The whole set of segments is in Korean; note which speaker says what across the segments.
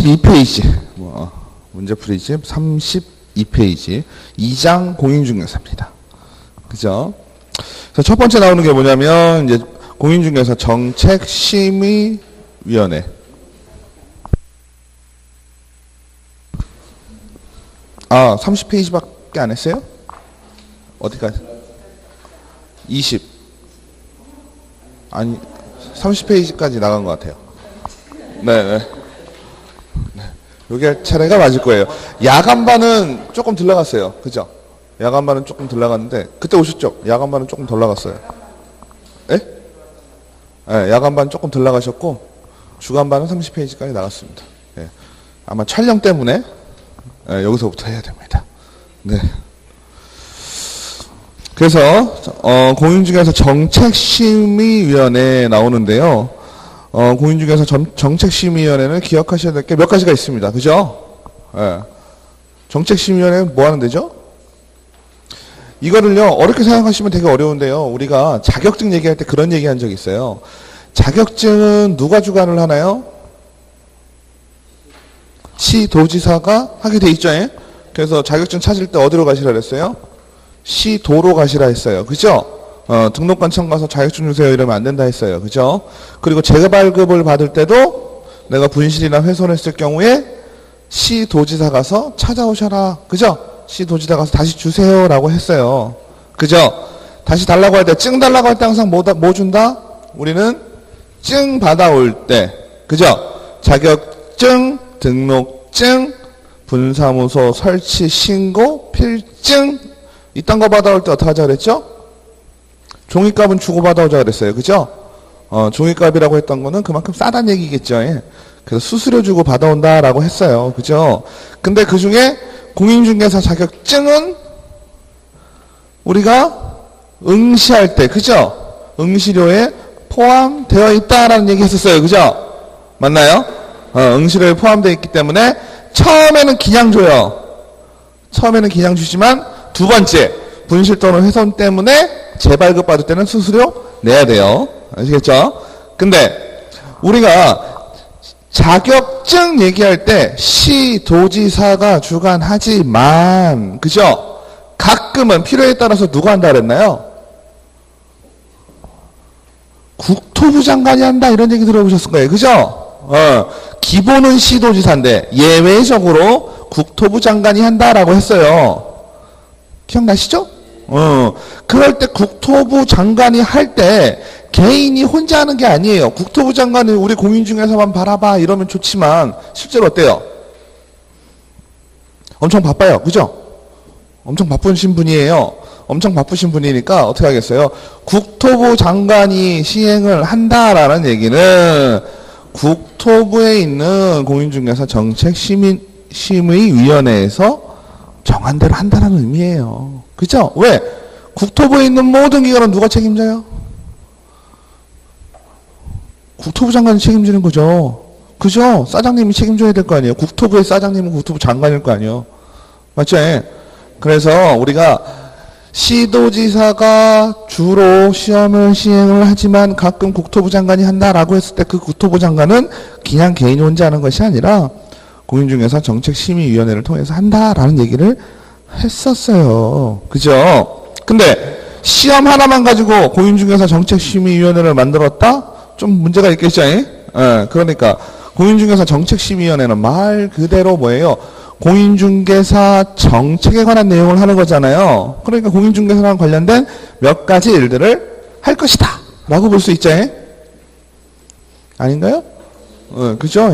Speaker 1: 32페이지. 문제 풀이집 32페이지. 2장 공인중개사입니다. 그죠? 그래서 첫 번째 나오는 게 뭐냐면, 이제 공인중개사 정책심의위원회. 30페이지밖에 안 했어요? 어디까지? 20. 아니, 30페이지까지 나간 것 같아요. 네. 요게 차례가 맞을 거예요. 야간반은 조금 덜 나갔어요. 그죠? 야간반은 조금 덜 나갔는데, 그때 오셨죠? 야간반은 조금 덜 나갔어요. 예? 네, 야간반 조금 덜 나가셨고, 주간반은 30페이지까지 나갔습니다. 예. 아마 촬영 때문에, 여기서부터 해야 됩니다. 네. 그래서, 공인중개사 정책심의위원회 나오는데요. 공인중개사 정책심의위원회는 기억하셔야 될 게 몇 가지가 있습니다. 그죠? 예. 정책심의위원회는 뭐 하는 데죠? 이거를요, 어렵게 생각하시면 되게 어려운데요. 우리가 자격증 얘기할 때 그런 얘기 한 적이 있어요. 자격증은 누가 주관을 하나요? 시도지사가 하게 돼 있죠. 예? 그래서 자격증 찾을 때 어디로 가시라 그랬어요? 시도로 가시라 했어요. 그죠? 등록관청 가서 자격증 주세요 이러면 안 된다 했어요. 그죠? 그리고 재발급을 받을 때도 내가 분실이나 훼손했을 경우에 시도지사 가서 찾아오셔라. 그죠? 시도지사 가서 다시 주세요 라고 했어요. 그죠? 다시 달라고 할 때, 증 달라고 할 때 항상 뭐 준다? 우리는 증 받아올 때. 그죠? 자격증, 등록증, 분사무소 설치 신고, 필증, 이딴 거 받아올 때 어떻게 하자 그랬죠? 종이값은 주고 받아오자 그랬어요. 그죠? 종이값이라고 했던 거는 그만큼 싸단 얘기겠죠. 예. 그래서 수수료 주고 받아온다라고 했어요. 그죠? 근데 그 중에 공인중개사 자격증은 우리가 응시할 때, 그죠? 응시료에 포함되어 있다라는 얘기 했었어요. 그죠? 맞나요? 응시료에 포함되어 있기 때문에 처음에는 그냥 줘요. 처음에는 그냥 주지만 두 번째, 분실 또는 훼손 때문에 재발급 받을 때는 수수료 내야 돼요. 아시겠죠? 근데 우리가 자격증 얘기할 때 시도지사가 주관하지만, 그죠? 가끔은 필요에 따라서 누가 한다 그랬나요? 국토부 장관이 한다 이런 얘기 들어보셨을 거예요. 그죠? 기본은 시도지사인데 예외적으로 국토부 장관이 한다라고 했어요. 기억나시죠? 그럴 때 국토부 장관이 할 때 개인이 혼자 하는 게 아니에요. 국토부 장관은 우리 공인중개사만 바라봐 이러면 좋지만 실제로 어때요? 엄청 바빠요. 그죠? 엄청 바쁘신 분이에요. 엄청 바쁘신 분이니까 어떻게 하겠어요? 국토부 장관이 시행을 한다라는 얘기는 국토부에 있는 공인중개사 정책심의위원회에서 정한 대로 한다는 의미예요. 그죠? 왜? 국토부에 있는 모든 기관은 누가 책임져요? 국토부 장관이 책임지는 거죠. 그죠? 사장님이 책임져야 될 거 아니에요. 국토부의 사장님은 국토부 장관일 거 아니에요. 맞죠? 그래서 우리가 시도지사가 주로 시험을 시행을 하지만 가끔 국토부 장관이 한다라고 했을 때 그 국토부 장관은 그냥 개인이 혼자 하는 것이 아니라 공인중개사 정책심의위원회를 통해서 한다라는 얘기를 했었어요. 그죠? 근데 시험 하나만 가지고 공인중개사 정책심의위원회를 만들었다? 좀 문제가 있겠죠? 그러니까 공인중개사 정책심의위원회는 말 그대로 뭐예요? 공인중개사 정책에 관한 내용을 하는 거잖아요. 그러니까 공인중개사랑 관련된 몇 가지 일들을 할 것이다 라고 볼 수 있죠? 아닌가요? 그죠?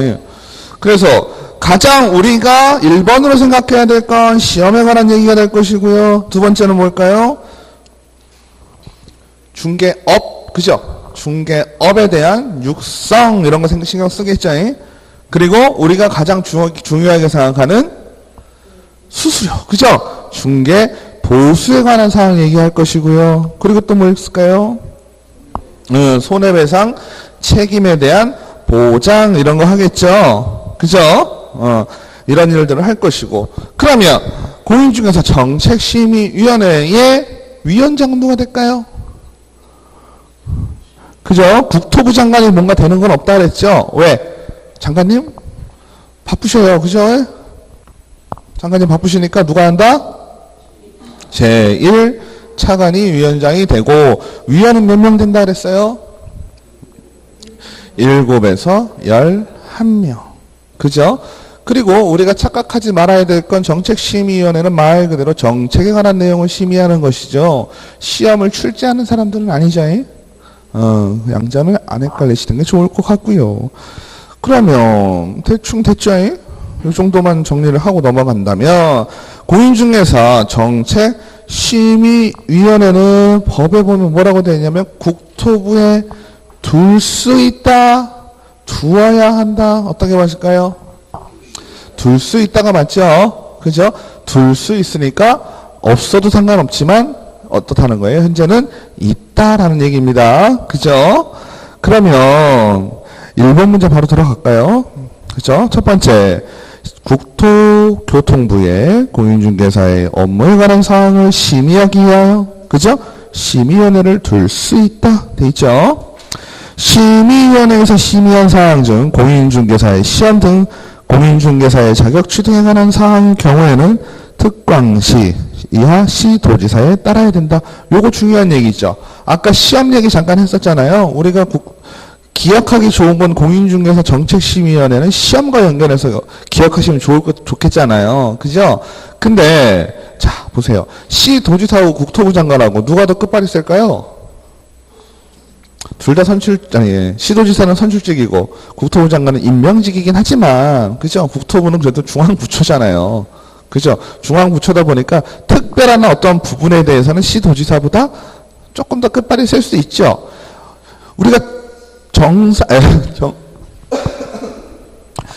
Speaker 1: 그래서 가장 우리가 1번으로 생각해야 될 건 시험에 관한 얘기가 될 것이고요. 두 번째는 뭘까요? 중개업, 그죠? 중개업에 대한 육성 이런 거 신경 쓰겠죠. 그리고 우리가 가장 중요하게 생각하는 수수료, 그죠? 중개 보수에 관한 사항 얘기할 것이고요. 그리고 또 뭐 있을까요? 손해배상 책임에 대한 보장 이런 거 하겠죠. 그죠? 이런 일들을 할 것이고. 그러면 공인중개사 정책심의위원회의 위원장은 누가 될까요? 그죠? 국토부 장관이 뭔가 되는 건 없다 그랬죠? 왜? 장관님? 바쁘셔요. 그죠? 장관님 바쁘시니까 누가 한다? 제1 차관이 위원장이 되고, 위원은 몇 명 된다 그랬어요? 7에서 11명. 그죠? 그리고 우리가 착각하지 말아야 될 건 정책심의위원회는 말 그대로 정책에 관한 내용을 심의하는 것이죠. 시험을 출제하는 사람들은 아니죠. 양자는 안 헷갈리시는 게 좋을 것 같고요. 그러면 대충 됐죠? 이 정도만 정리를 하고 넘어간다면 공인중개사 정책심의위원회는 법에 보면 뭐라고 되어 있냐면 국토부에 둘 수 있다, 두어야 한다. 어떻게 보실까요? 둘 수 있다가 맞죠? 그죠? 둘 수 있으니까 없어도 상관없지만 어떻다는 거예요? 현재는 있다라는 얘기입니다. 그죠? 그러면 1번 문제 바로 들어갈까요? 그죠? 첫 번째, 국토교통부의 공인중개사의 업무에 관한 사항을 심의하기 위하여, 그죠? 심의위원회를 둘 수 있다. 돼 있죠? 심의위원회에서 심의한 사항 중 공인중개사의 시험 등 공인중개사의 자격 취득에 관한 사항의 경우에는 특광시 이하 시도지사에 따라야 된다. 요거 중요한 얘기죠. 아까 시험 얘기 잠깐 했었잖아요. 우리가 기억하기 좋은 건 공인중개사 정책심의위원회는 시험과 연결해서 기억하시면 좋겠잖아요. 그죠? 근데 자 보세요. 시도지사하고 국토부 장관하고 누가 더 끝발이 셀까요? 둘 다 시도지사는 선출직이고 국토부 장관은 임명직이긴 하지만, 그죠? 국토부는 그래도 중앙부처잖아요. 그죠? 중앙부처다 보니까 특별한 어떤 부분에 대해서는 시도지사보다 조금 더 끝발이 셀 수 있죠. 우리가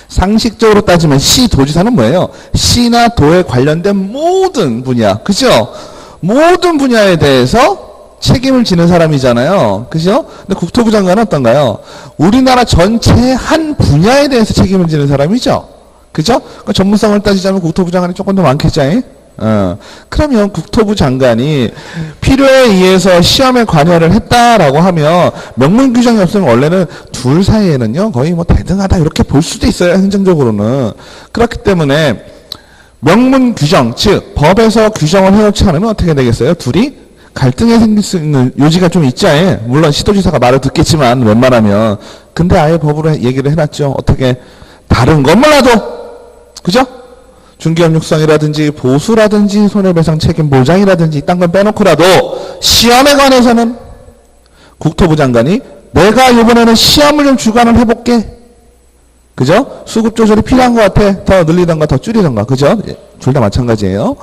Speaker 1: 상식적으로 따지면 시도지사는 뭐예요? 시나 도에 관련된 모든 분야, 그죠? 모든 분야에 대해서 책임을 지는 사람이잖아요. 그죠? 근데 국토부 장관은 어떤가요? 우리나라 전체의 한 분야에 대해서 책임을 지는 사람이죠. 그죠? 그러니까 전문성을 따지자면 국토부 장관이 조금 더 많겠죠. 그러면 국토부 장관이 필요에 의해서 시험에 관여를 했다라고 하면 명문 규정이 없으면 원래는 둘 사이에는요 거의 뭐 대등하다 이렇게 볼 수도 있어요. 행정적으로는. 그렇기 때문에 명문 규정, 즉 법에서 규정을 해놓지 않으면 어떻게 되겠어요? 둘이 갈등이 생길 수 있는 요지가 좀 있지. 물론 시도지사가 말을 듣겠지만 웬만하면. 근데 아예 법으로 얘기를 해놨죠. 어떻게 다른 건 몰라도, 그죠? 중개업육성이라든지 보수라든지 손해배상 책임 보장이라든지 이딴 건 빼놓고라도 시험에 관해서는 국토부 장관이 내가 이번에는 시험을 좀 주관을 해볼게. 그죠? 수급 조절이 필요한 것 같아. 더 늘리던가 더 줄이던가. 그죠? 둘 다 마찬가지예요.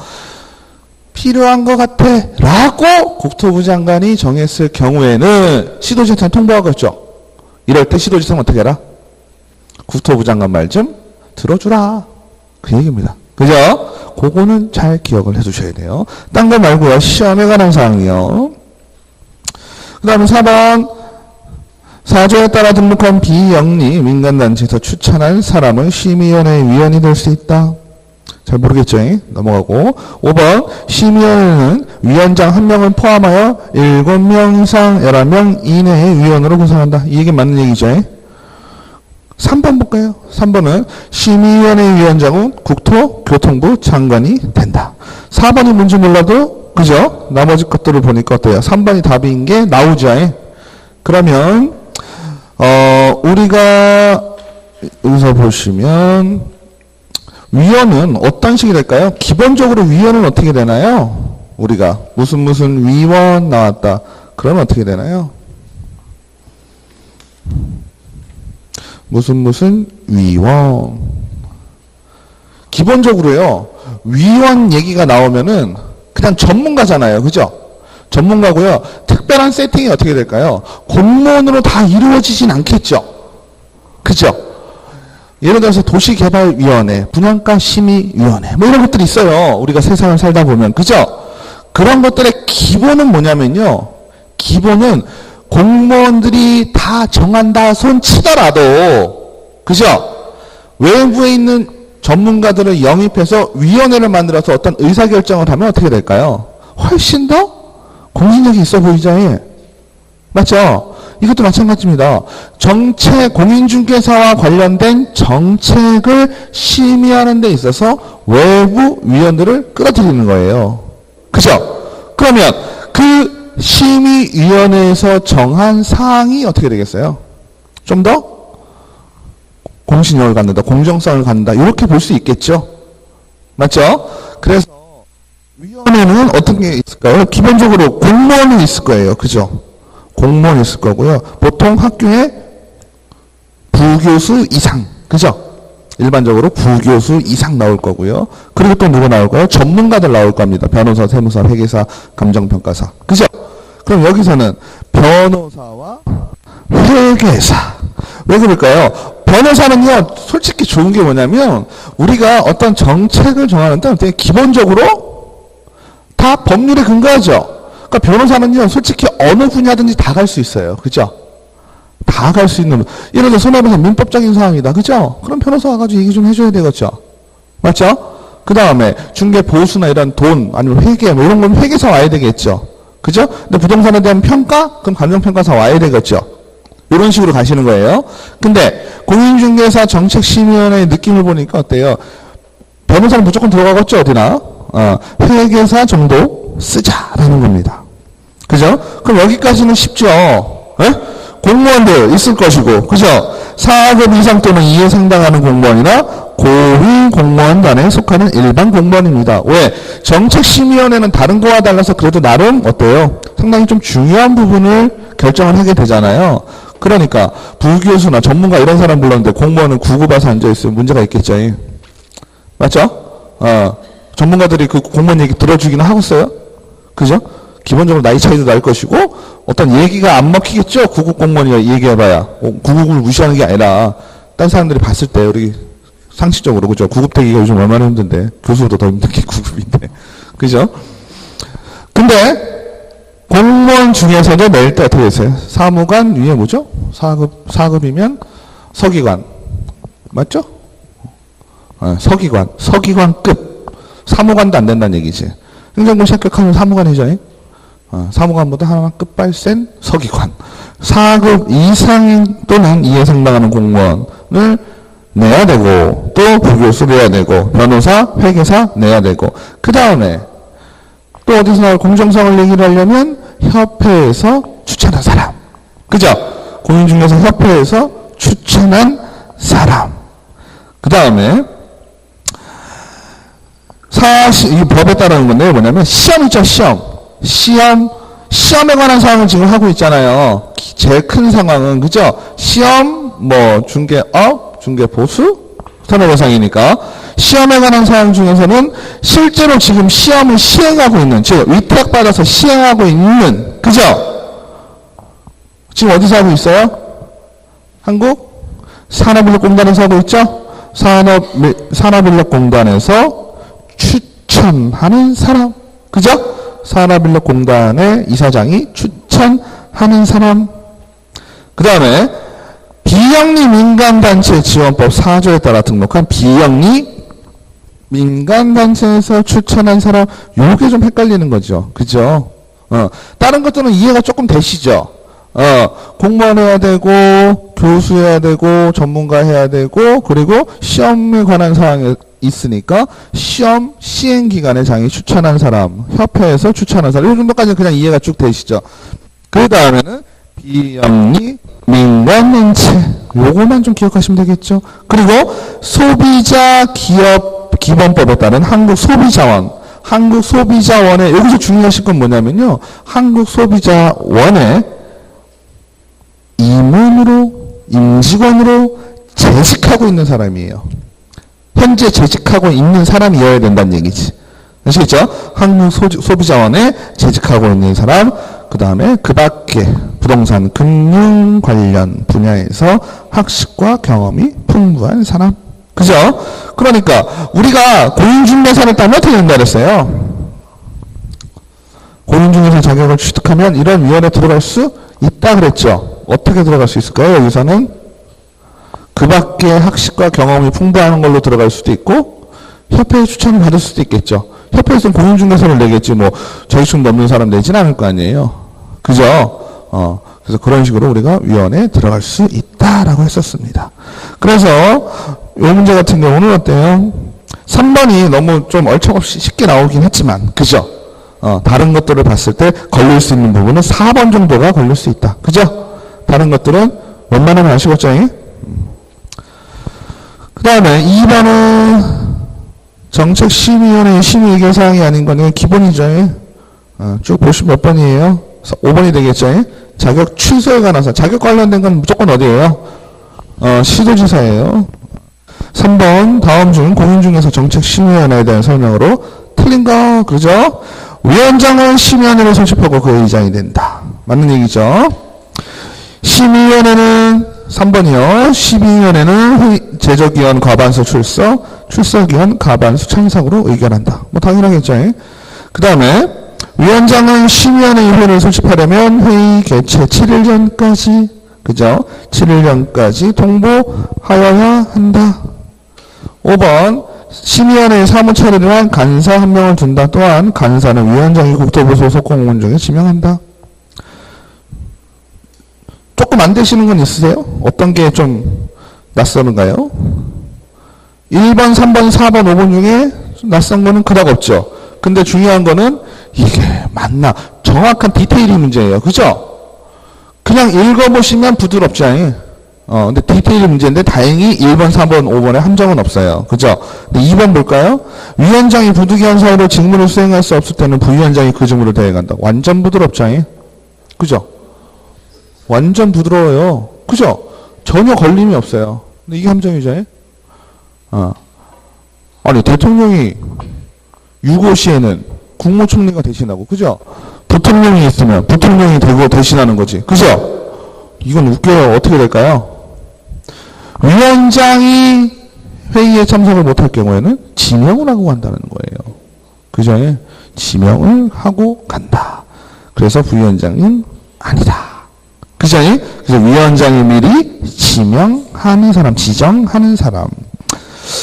Speaker 1: 필요한 것 같아 라고 국토부 장관이 정했을 경우에는 시도지사한테 통보하겠죠. 이럴 때 시도지사는 어떻게 해라? 국토부 장관 말 좀 들어주라. 그 얘기입니다. 그죠? 그거는 잘 기억을 해두셔야 돼요. 딴 거 말고요. 시험에 관한 사항이요. 그 다음에 4번 사조에 따라 등록한 비영리 민간단체에서 추천한 사람은 심의위원회의 위원이 될 수 있다. 잘 모르겠죠? 넘어가고 5번 심의위원회는 위원장 1명을 포함하여 7명 이상 11명 이내의 위원으로 구성한다. 이 얘기 맞는 얘기죠? 3번 볼까요? 3번은 심의위원회 위원장은 국토교통부 장관이 된다. 4번이 뭔지 몰라도 그죠? 나머지 것들을 보니까 어때요? 3번이 답인 게 나오죠? 그러면 우리가 여기서 보시면 위원은 어떤 식이 될까요? 기본적으로 위원은 어떻게 되나요? 우리가 무슨 위원 나왔다. 그러면 어떻게 되나요? 무슨 위원. 기본적으로요. 위원 얘기가 나오면은 그냥 전문가잖아요. 그죠? 전문가고요. 특별한 세팅이 어떻게 될까요? 공무원으로 다 이루어지진 않겠죠. 그죠? 예를 들어서 도시개발위원회, 분양가심의위원회 뭐 이런 것들이 있어요. 우리가 세상을 살다 보면. 그죠? 그런 것들의 기본은 뭐냐면요. 기본은 공무원들이 다 정한다 손 치더라도 그죠? 외부에 있는 전문가들을 영입해서 위원회를 만들어서 어떤 의사결정을 하면 어떻게 될까요? 훨씬 더 공신력이 있어 보이죠? 맞죠? 이것도 마찬가지입니다. 정책, 공인중개사와 관련된 정책을 심의하는 데 있어서 외부 위원들을 끌어들이는 거예요. 그죠? 그러면 그 심의위원회에서 정한 사항이 어떻게 되겠어요? 좀 더 공신력을 갖는다, 공정성을 갖는다, 이렇게 볼 수 있겠죠? 맞죠? 그래서 위원회는 어떤 게 있을까요? 기본적으로 공무원이 있을 거예요. 그죠? 공무원이 있을 거고요. 보통 학교에 부교수 이상, 그죠? 일반적으로 부교수 이상 나올 거고요. 그리고 또 누가 나올까요? 전문가들 나올 겁니다. 변호사, 세무사, 회계사, 감정평가사. 그죠? 그럼 여기서는 변호사와 회계사. 왜 그럴까요? 변호사는요, 솔직히 좋은 게 뭐냐면, 우리가 어떤 정책을 정하는데 되게 기본적으로 다 법률에 근거하죠. 그러니까 변호사는요, 솔직히 어느 분야든지 다 갈 수 있어요. 그죠? 다 갈 수 있는, 예를 들어 손해배상 민법적인 사항이다. 그죠? 그럼 변호사 와가지고 얘기 좀 해줘야 되겠죠. 맞죠? 그 다음에 중개 보수나 이런 돈, 아니면 회계, 뭐 이런 건 회계사 와야 되겠죠. 그죠? 근데 부동산에 대한 평가? 그럼 감정평가사 와야 되겠죠. 이런 식으로 가시는 거예요. 근데 공인중개사 정책심의위원회의 느낌을 보니까 어때요? 변호사는 무조건 들어가겠죠, 어디나? 회계사 정도 쓰자라는 겁니다. 그죠? 그럼 여기까지는 쉽죠. 에? 공무원들 있을 것이고, 그죠? 4급 이상 또는 이에 상당하는 공무원이나 고위 공무원단에 속하는 일반 공무원입니다. 왜? 정책심의위원회는 다른 거와 달라서 그래도 나름 어때요? 상당히 좀 중요한 부분을 결정을 하게 되잖아요. 그러니까 부교수나 전문가 이런 사람 불렀는데 공무원은 9급 와서 앉아있으면 문제가 있겠죠. 맞죠? 전문가들이 그 공무원 얘기 들어주기는 하겠어요? 그죠? 기본적으로 나이 차이도 날 것이고 어떤 얘기가 안 먹히겠죠? 9급 공무원이 얘기해봐야 9급을 무시하는 게 아니라 딴 사람들이 봤을 때 우리 상식적으로 그죠? 9급 되기가 요즘 얼마나 힘든데 교수보다 더 힘든 게 9급인데 그죠? 근데 공무원 중에서도 내릴 때 어떻게 됐어요? 사무관 위에 뭐죠? 4급이면 서기관 맞죠? 서기관급 사무관도 안 된다는 얘기지. 행정고시 합격하면 사무관이죠. 사무관보다 하나 급발 센 서기관. 4급 이상 또는 이에 상당하는 공무원을 내야 되고 또 부교수 내야 되고 변호사, 회계사 내야 되고 그 다음에 또 어디서 나올 공정성을 얘기를 하려면 협회에서 추천한 사람. 그죠? 공인중개사 협회에서 추천한 사람. 그 다음에 이 법에 따르는 건데 뭐냐면 시험 있죠, 시험에 관한 사항을 지금 하고 있잖아요. 제일 큰 상황은 그죠? 시험, 뭐 중개업, 중개보수, 손해배상이니까 시험에 관한 사항 중에서는 실제로 지금 시험을 시행하고 있는, 즉 위탁받아서 시행하고 있는, 그죠? 지금 어디서 하고 있어요? 한국 산업인력공단에서 하고 있죠? 산업인력공단에서 추천하는 사람, 그죠? 산업인력공단의 이사장이 추천하는 사람. 그 다음에 비영리 민간단체 지원법 4조에 따라 등록한 비영리 민간단체에서 추천한 사람. 요게 좀 헷갈리는 거죠. 그죠? 다른 것들은 이해가 조금 되시죠? 공무원 해야 되고 교수 해야 되고 전문가 해야 되고 그리고 시험에 관한 사항이 있으니까 시험 시행기관의 장이 추천한 사람, 협회에서 추천한 사람, 이 정도까지는 그냥 이해가 쭉 되시죠. 그 다음에는 비영리 민간단체, 요거만 좀 기억하시면 되겠죠. 그리고 소비자 기업 기본법에 따른 한국소비자원, 한국소비자원에 여기서 중요하실 건 뭐냐면요, 한국소비자원에 임직원으로 재직하고 있는 사람이에요. 현재 재직하고 있는 사람이어야 된다는 얘기지. 아시겠죠? 한국소비자원에 재직하고 있는 사람, 그 다음에 그 밖에 부동산 금융 관련 분야에서 학식과 경험이 풍부한 사람. 그죠? 그러니까 우리가 공인중개사를 따면 어떻게 된다 그랬어요? 공인중개사 자격을 취득하면 이런 위원회에 들어갈 수 있다 그랬죠? 어떻게 들어갈 수 있을까요? 여기서는 그 밖에 학식과 경험이 풍부한 걸로 들어갈 수도 있고 협회의 추천을 받을 수도 있겠죠. 협회에서는 공인중개사를 내겠지 뭐 저희처럼 넘는 사람 내진 않을 거 아니에요. 그죠? 그래서 그런 식으로 우리가 위원회에 들어갈 수 있다라고 했었습니다. 그래서 이 문제 같은 경우는 어때요? 3번이 너무 좀 얼척없이 쉽게 나오긴 했지만, 그죠? 다른 것들을 봤을 때 걸릴 수 있는 부분은 4번 정도가 걸릴 수 있다. 그죠? 다른 것들은 웬만하면 아시겠죠? 그 다음에 2번은 정책심의위원회의 심의 의견 사항이 아닌 거는 기본이죠. 쭉 보시면 몇 번이에요? 5번이 되겠죠? 자격 취소에 관해서 자격 관련된 건 무조건 어디예요? 시도지사예요. 3번 다음 중 공인 중에서 정책심의위원회에 대한 설명으로 틀린 거 그죠? 위원장은 심의위원회를 소집하고 그 의장이 된다. 맞는 얘기죠? 심의위원회는 3번이요. 심의위원회는 제적위원 과반수 출석위원 과반수 참석으로 의견한다. 뭐 당연하겠죠. 그 다음에 위원장은 심의위원회 회의를 소집하려면 회의 개최 7일 전까지 그죠? 7일 전까지 통보하여야 한다. 5번 심의위원회의 사무 처리를 한 간사 1명을 둔다. 또한 간사는 위원장이 국토부 소속 공무원 중에 지명한다. 조금 안 되시는 건 있으세요? 어떤 게 좀 낯서는가요? 1번, 3번, 4번, 5번 중에 낯선 거는 그닥 없죠. 근데 중요한 거는 이게 맞나? 정확한 디테일이 문제예요. 그죠? 그냥 읽어보시면 부드럽지. 근데 디테일이 문제인데 다행히 1번, 4번, 5번에 함정은 없어요. 그죠? 근데 2번 볼까요? 위원장이 부득이한 사유로 직무를 수행할 수 없을 때는 부위원장이 그 직무를 대행한다. 완전 부드럽지. 그죠? 완전 부드러워요. 그죠? 전혀 걸림이 없어요. 근데 이게 함정이죠. 아니 대통령이 유고 시에는 국무총리가 대신하고 그죠? 부통령이 있으면 부통령이 되고 대신하는 거지. 그죠? 이건 웃겨요. 어떻게 될까요? 위원장이 회의에 참석을 못할 경우에는 지명을 하고 간다는 거예요. 그죠? 지명을 하고 간다. 그래서 부위원장은 아니다. 그죠? 그래서 위원장이 미리 지명하는 사람, 지정하는 사람.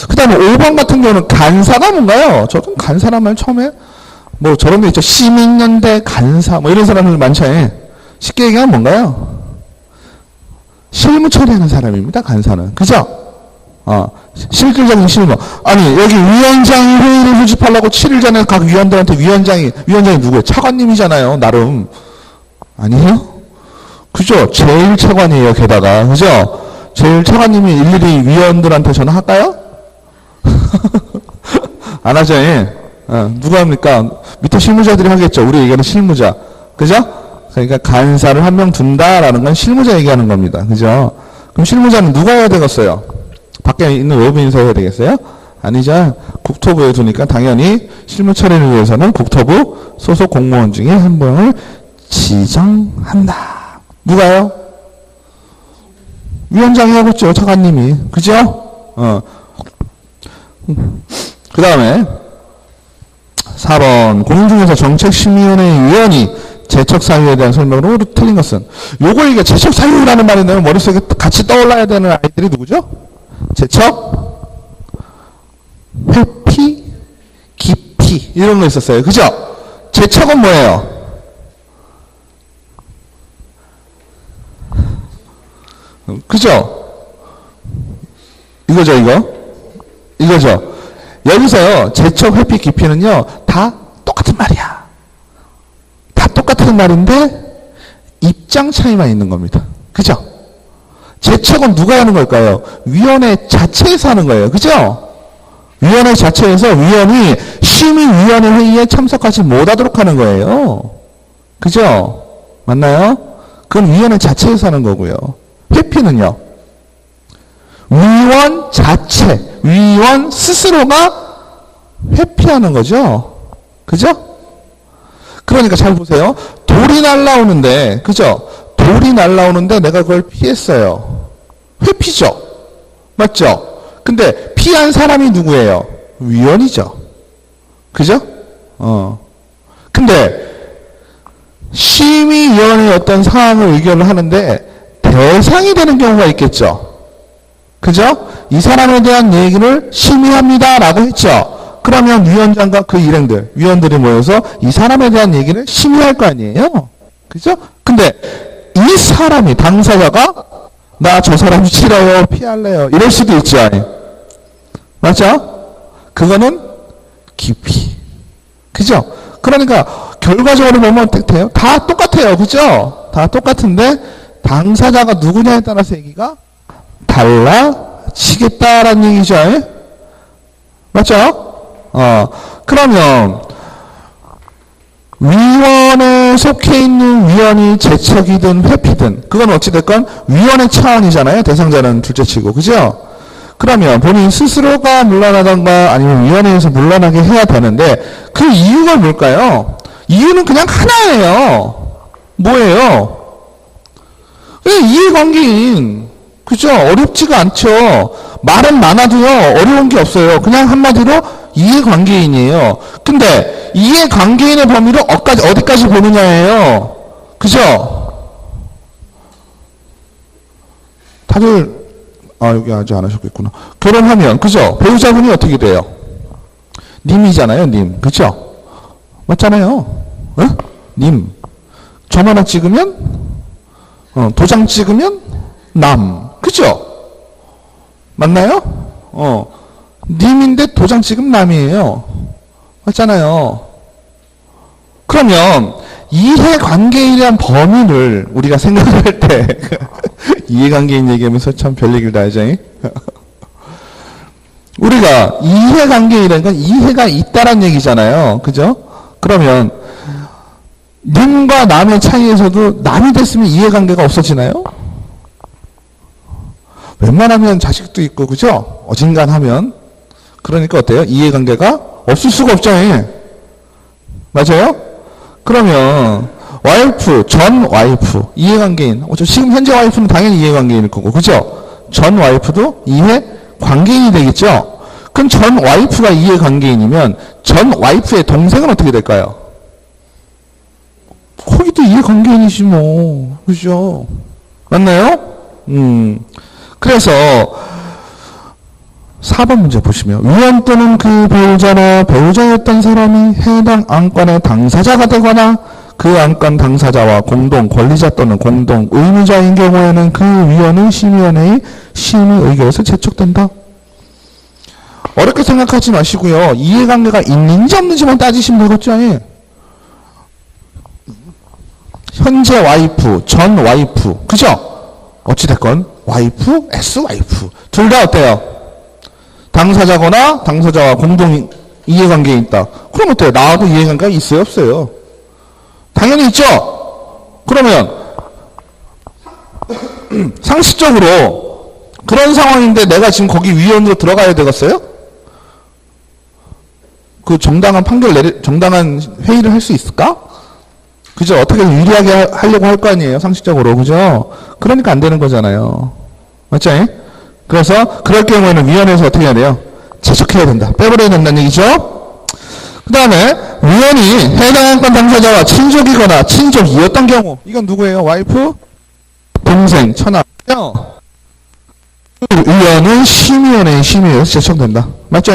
Speaker 1: 그 다음에 5번 같은 경우는 간사가 뭔가요? 저도 간사란 말 처음에 뭐 저런 데 있죠. 시민연대 간사 뭐 이런 사람들 많죠. 쉽게 얘기하면 뭔가요? 실무 처리하는 사람입니다. 간사는. 그죠? 실질적인 실무. 아니 여기 위원장이 회의를 소집하려고 7일 전에 각 위원들한테 위원장이 누구예요? 차관님이잖아요. 나름. 아니에요? 그죠? 제일 차관이에요. 게다가. 그죠? 제일 차관님이 일일이 위원들한테 전화할까요? 안 하죠. 누가 합니까? 밑에 실무자들이 하겠죠. 우리 얘기하는 실무자. 그죠? 그러니까 간사를 한 명 둔다라는 건 실무자 얘기하는 겁니다. 그죠? 그럼 실무자는 누가 해야 되겠어요? 밖에 있는 외부인사 해야 되겠어요? 아니죠. 국토부에 두니까 당연히 실무 처리를 위해서는 국토부 소속 공무원 중에 한 명을 지정한다. 누가요? 위원장이 하겠죠. 차관님이. 그죠? 그 다음에 4번 공인중개사 정책심의위원회 위원이 제척사유에 대한 설명으로 틀린 것은 요걸 이게 제척사유라는 말이 내면 머릿속에 같이 떠올라야 되는 아이들이 누구죠? 제척, 회피, 기피 이런 거 있었어요. 그죠? 제척은 뭐예요? 그죠? 이거죠, 이거? 이거죠? 여기서요, 제척, 회피, 기피는요, 다 똑같은 말이야. 다 똑같은 말인데, 입장 차이만 있는 겁니다. 그죠? 제척은 누가 하는 걸까요? 위원회 자체에서 하는 거예요. 그죠? 위원회 자체에서 위원이 심의위원회 회의에 참석하지 못하도록 하는 거예요. 그죠? 맞나요? 그건 위원회 자체에서 하는 거고요. 회피는요. 위원 자체, 위원 스스로가 회피하는 거죠. 그죠? 그러니까 잘 보세요. 돌이 날라오는데, 그죠? 돌이 날라오는데 내가 그걸 피했어요. 회피죠. 맞죠? 근데 피한 사람이 누구예요? 위원이죠. 그죠? 근데 심의위원회의 어떤 사항을 의견을 하는데 대상이 되는 경우가 있겠죠. 그죠? 이 사람에 대한 얘기를 심의합니다 라고 했죠. 그러면 위원장과 그 일행들, 위원들이 모여서 이 사람에 대한 얘기를 심의할 거 아니에요. 그죠? 근데 이 이 사람이, 당사자가 나 저 사람 싫어요, 피할래요, 이럴 수도 있죠. 맞죠? 그거는 기피. 그죠? 그러니까 결과적으로 보면 어때요? 다 똑같아요. 그죠? 다 똑같은데 당사자가 누구냐에 따라서 얘기가 달라지겠다라는 얘기죠. 맞죠? 그러면 위원에 속해 있는 위원이 재척이든 회피든 그건 어찌됐건 위원의 차원이잖아요. 대상자는 둘째치고. 그죠? 그러면 본인 스스로가 물러나던가 아니면 위원회에서 물러나게 해야 되는데 그 이유가 뭘까요? 이유는 그냥 하나예요. 뭐예요? 이해관계인. 그죠? 어렵지가 않죠. 말은 많아도요, 어려운 게 없어요. 그냥 한마디로 이해관계인이에요. 근데 이해관계인의 범위를 어디까지 보느냐예요. 그죠? 다들 여기 아직 안 하셨겠구나. 결혼하면, 그죠? 배우자분이 어떻게 돼요? 님이잖아요, 님. 그죠? 맞잖아요. 님. 점 하나 찍으면, 도장 찍으면, 남. 그죠? 맞나요? 님인데 도장 찍으면 남이에요. 맞잖아요. 그러면, 이해관계인이란 범위를 우리가 생각을 할 때, 이해관계인 얘기하면서 참 별 얘기를 다 하죠. 우리가 이해관계인이라는 건 이해가 있다란 얘기잖아요. 그죠? 그러면 님과 남의 차이에서도 남이 됐으면 이해관계가 없어지나요? 웬만하면 자식도 있고 그죠? 어진간하면 그러니까 어때요? 이해관계가 없을 수가 없죠. 맞아요? 그러면 와이프, 전 와이프, 이해관계인. 지금 현재 와이프는 당연히 이해관계인일 거고, 그죠? 전 와이프도 이해관계인이 되겠죠? 그럼 전 와이프가 이해관계인이면 전 와이프의 동생은 어떻게 될까요? 거기도 이해관계인이지 뭐. 그죠? 맞나요? 그래서 4번 문제 보시면 위원 또는 그 배우자나 배우자였던 사람이 해당 안건의 당사자가 되거나 그 안건 당사자와 공동 권리자 또는 공동 의무자인 경우에는 그 위원은 심의원의 심의 의결에서 제척된다. 어렵게 생각하지 마시고요. 이해관계가 있는지 없는지만 따지시면 되겠죠. 현재 와이프, 전 와이프, 그죠? 어찌됐건 와이프, S 와이프 둘 다 어때요? 당사자거나 당사자와 공동 이해관계에 있다. 그럼 어때요? 나와도 이해관계가 있어요, 없어요? 당연히 있죠? 그러면 상식적으로 그런 상황인데 내가 지금 거기 위원으로 들어가야 되겠어요? 그 정당한 정당한 회의를 할 수 있을까? 그죠? 어떻게 유리하게 하려고 할 거 아니에요, 상식적으로. 그죠? 그러니까 안 되는 거잖아요. 맞죠? 그래서 그럴 경우에는 위원회에서 어떻게 해야 돼요? 제척해야 된다. 빼버려야 된다는 얘기죠? 그 다음에 위원이 해당 안건 당사자와 친족이거나 친족이었던 경우 이건 누구예요? 와이프? 동생, 처남. 위원은 심의원의 심의에서 제청된다. 맞죠?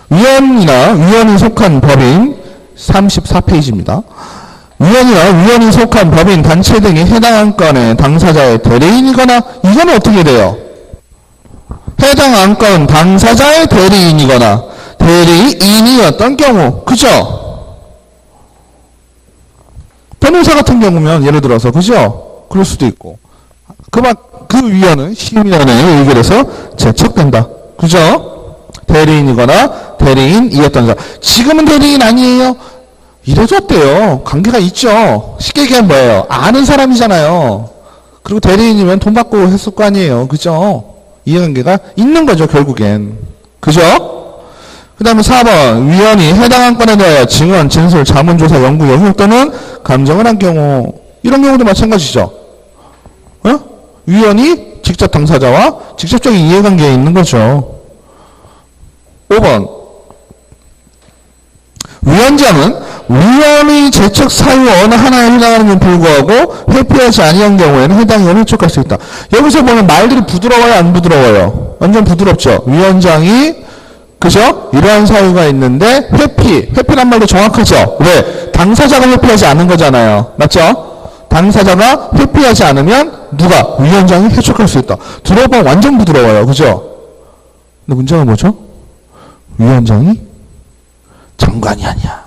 Speaker 1: 위원이나 위원이 속한 법인 34페이지입니다. 위원이나 위원이 속한 법인 단체 등이 해당 안건의 당사자의 대리인이거나 이거는 어떻게 돼요? 해당 안건 당사자의 대리인이거나 대리인이었던 경우, 그죠? 변호사 같은 경우면 예를 들어서, 그죠? 그럴 수도 있고. 그 위원은 심의원의 의결에서 제척된다. 그죠? 대리인이거나 대리인이었던 사람. 지금은 대리인 아니에요? 이래도 어때요? 관계가 있죠? 쉽게 얘기하면 뭐예요? 아는 사람이잖아요. 그리고 대리인이면 돈 받고 했을 거 아니에요. 그죠? 이해관계가 있는 거죠, 결국엔. 그죠? 그 다음에 4번 위원이 해당 안건에 대하여 증언, 진술, 자문조사, 연구, 영역 또는 감정을 한 경우 이런 경우도 마찬가지죠. 위원이 직접 당사자와 직접적인 이해관계에 있는 거죠. 5번 위원장은 위원의 제척 사유 어느 하나에 해당하는 불구하고 회피하지 아니한 경우에는 해당 의원을 촉할 수 있다. 여기서 보면 말들이 부드러워요, 안 부드러워요? 완전 부드럽죠. 위원장이 그죠? 이러한 사유가 있는데 회피란 말도 정확하죠. 왜? 당사자가 회피하지 않은 거잖아요. 맞죠? 당사자가 회피하지 않으면 누가? 위원장이 해촉할 수 있다. 들어보면 완전 부드러워요. 그죠? 근데 문제가 뭐죠? 위원장이 장관이 아니야.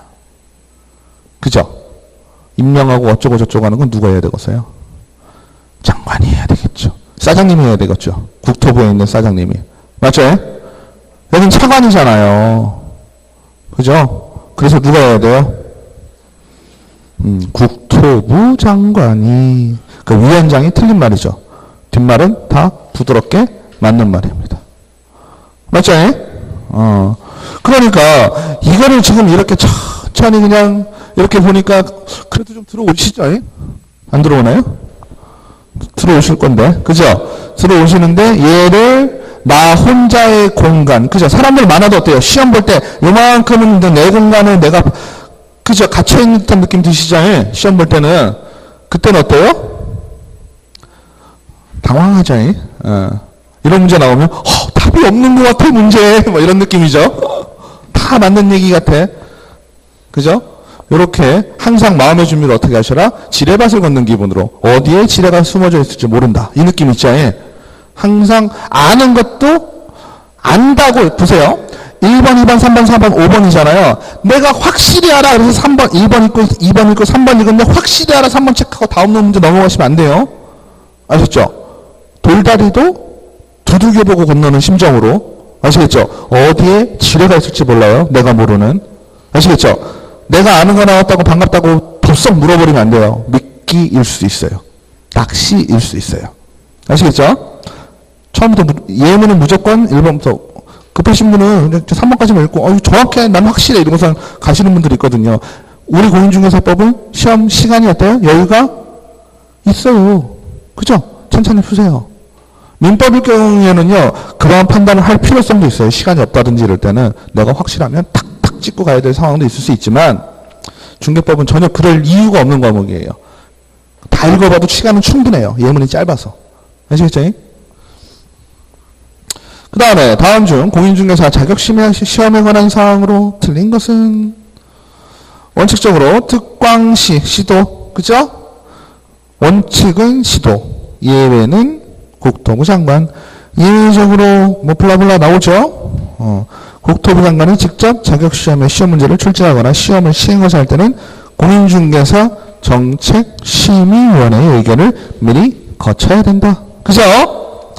Speaker 1: 그죠? 임명하고 어쩌고 저쩌고 하는 건 누가 해야 되겠어요? 장관이 해야 되겠죠. 사장님이 해야 되겠죠. 국토부에 있는 사장님이. 맞죠? 여긴 차관이잖아요. 그죠? 그래서 누가 해야 돼요? 국토부 장관이. 그 위원장이 틀린 말이죠. 뒷말은 다 부드럽게 맞는 말입니다. 맞죠? 그러니까 이거를 지금 이렇게 천천히 그냥 이렇게 보니까 그래도 좀 들어오시죠? 안 들어오나요? 들어오실 건데. 그죠? 들어오시는데 얘를 나 혼자의 공간. 그죠? 사람들 많아도 어때요? 시험 볼 때 요만큼은 내 공간을 내가 그죠? 갇혀있는 듯한 느낌 드시죠? 시험 볼 때는. 그때는 어때요? 당황하죠? 이런 문제 나오면 답이 없는 것 같아 문제. 뭐 이런 느낌이죠? 다 맞는 얘기 같아. 그죠? 요렇게 항상 마음의 준비를 어떻게 하셔라? 지뢰밭을 걷는 기분으로. 어디에 지뢰가 숨어져 있을지 모른다. 이 느낌 있죠? 항상 아는 것도 안다고 보세요. 1번, 2번, 3번, 4번, 5번이잖아요. 내가 확실히 알아. 그래서 3번, 1번 읽고 2번 읽고 3번 읽었는데 확실히 알아. 3번 체크하고 다음 문제 넘어가시면 안 돼요. 아셨죠? 돌다리도 두들겨보고 건너는 심정으로. 아시겠죠? 어디에 지뢰가 있을지 몰라요. 내가 모르는. 아시겠죠? 내가 아는 거 나왔다고 반갑다고 덥석 물어버리면 안 돼요. 미끼일 수 있어요. 낚시일 수 있어요. 아시겠죠? 처음부터 예문은 무조건 1번부터 급하신 분은 그냥 3번까지만 읽고 정확해 난 확실해 이러고서 가시는 분들이 있거든요. 우리 공인중개사법은 시험 시간이 어때요? 여유가 있어요. 그죠? 천천히 푸세요. 민법일 경우에는요 그러한 판단을 할 필요성도 있어요. 시간이 없다든지 이럴 때는 내가 확실하면 탁탁 찍고 가야 될 상황도 있을 수 있지만 중개법은 전혀 그럴 이유가 없는 과목이에요. 다 읽어봐도 시간은 충분해요. 예문이 짧아서. 아시겠죠? 그 다음에 다음 중 공인중개사 자격시험에 관한 사항으로 틀린 것은 원칙적으로 특광시 시도. 그죠? 원칙은 시도. 예외는 국토부 장관. 예외적으로 뭐 블라블라 나오죠? 국토부 장관이 직접 자격시험에 시험 문제를 출제하거나 시험을 시행하자 할 때는 공인중개사 정책심의위원회의 의견을 미리 거쳐야 된다. 그죠?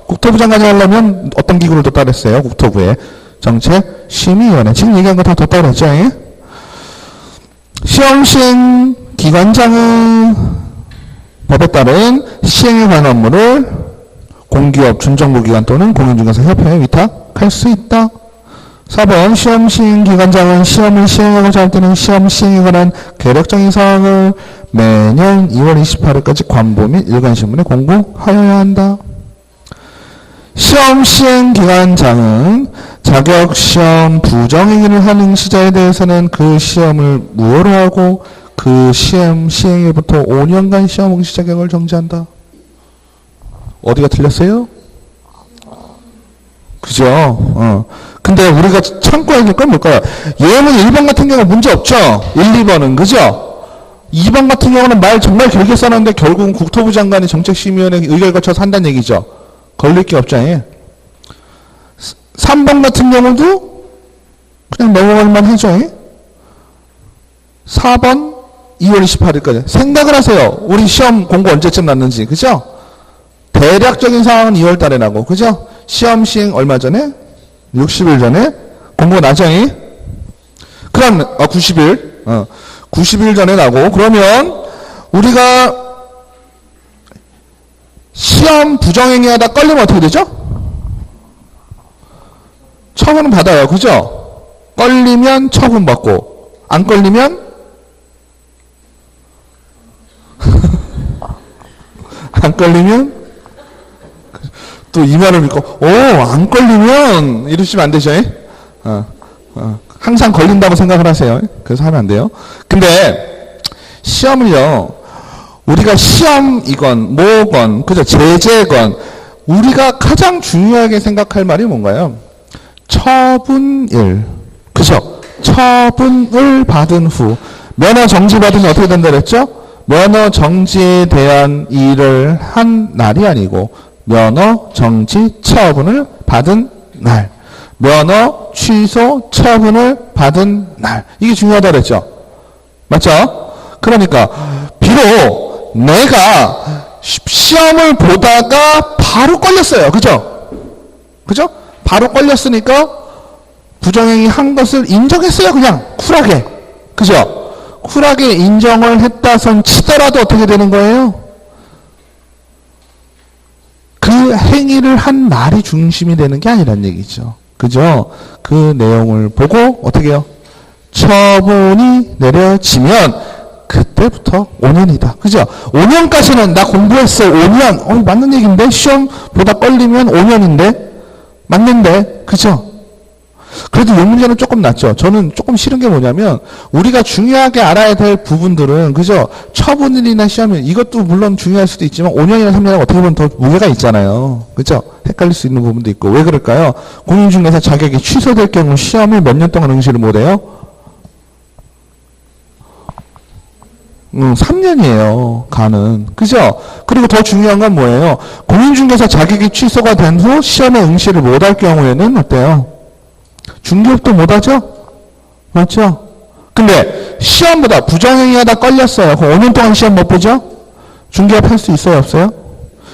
Speaker 1: 국토부 장관이 하려면 어떤 기구를 뒀다 그랬어요? 국토부에 정책심의위원회. 지금 얘기한 거 다 뒀다 그랬죠? 시험 시행 기관장은 법에 따른 시행에 관한 업무를 공기업, 준정부기관 또는 공인중개사협회에 위탁할 수 있다. 4번 시험 시행 기관장은 시험을 시행하고자 할 때는 시험 시행에 관한 계략적인 사항을 매년 2월 28일까지 관보 및 일간신문에 공고하여야 한다. 시험 시행 기관장은 자격시험 부정행위를 한 응시자에 대해서는 그 시험을 무효로 하고 그 시험 시행일부터 5년간 시험 응시 자격을 정지한다. 어디가 틀렸어요? 그죠? 근데 우리가 참고해야 될 건 뭘까요? 예문 1번 같은 경우 문제 없죠? 1, 2번은. 그죠? 2번 같은 경우는 말 정말 길게 써놨는데 결국은 국토부 장관이 정책심의위원회 의결 거쳐서 한다는 얘기죠. 걸릴 게 없죠. 3번 같은 경우도 그냥 넘어갈만 하죠. 4번 2월 28일까지. 생각을 하세요. 우리 시험 공고 언제쯤 났는지. 그죠? 대략적인 상황은 2월 달에 나고. 그죠? 시험 시행 얼마 전에? 60일 전에 공고가 나죠. 그럼 90일. 90일 전에 나고. 그러면 우리가 시험 부정행위하다 걸리면 어떻게 되죠? 처분은 받아요. 그죠? 걸리면 처분 받고 안 걸리면 안 걸리면 또 이 말을 믿고 안 걸리면 이러시면 안 되죠. 항상 걸린다고 생각을 하세요. 그래서 하면 안 돼요. 근데 시험을요 우리가 시험이건 뭐건 그죠 제재건 우리가 가장 중요하게 생각할 말이 뭔가요? 처분일. 그죠? 처분을 받은 후 면허 정지 받으면 어떻게 된다 그랬죠? 면허 정지에 대한 일을 한 날이 아니고 면허 정지 처분을 받은 날, 면허 취소 처분을 받은 날, 이게 중요하다 그랬죠. 맞죠? 그러니까 비록 내가 시험을 보다가 바로 걸렸어요. 그죠? 그죠? 바로 걸렸으니까 부정행위 한 것을 인정했어요. 그냥 쿨하게. 그죠? 쿨하게 인정을 했다 손 치더라도 어떻게 되는 거예요? 그 행위를 한 날이 중심이 되는 게 아니란 얘기죠. 그죠? 그 내용을 보고 어떻게 해요? 처분이 내려지면 그때부터 5년이다. 그죠? 5년까지는 나 공부했어. 5년. 맞는 얘기인데? 시험 보다 걸리면 5년인데? 맞는데? 그죠? 그래도 이 문제는 조금 낫죠. 저는 조금 싫은 게 뭐냐면 우리가 중요하게 알아야 될 부분들은 그죠? 처분일이나 시험일 이것도 물론 중요할 수도 있지만 5년이나 3년은 어떻게 보면 더 무게가 있잖아요. 그죠? 헷갈릴 수 있는 부분도 있고. 왜 그럴까요? 공인중개사 자격이 취소될 경우 시험을 몇 년 동안 응시를 못해요? 3년이에요. 가는. 그죠? 그리고 더 중요한 건 뭐예요? 공인중개사 자격이 취소가 된 후 시험에 응시를 못할 경우에는 어때요? 중개업도 못하죠? 맞죠? 근데 시험보다 부정행위하다 걸렸어요. 그럼 5년 동안 시험 못 보죠? 중개업 할 수 있어요? 없어요?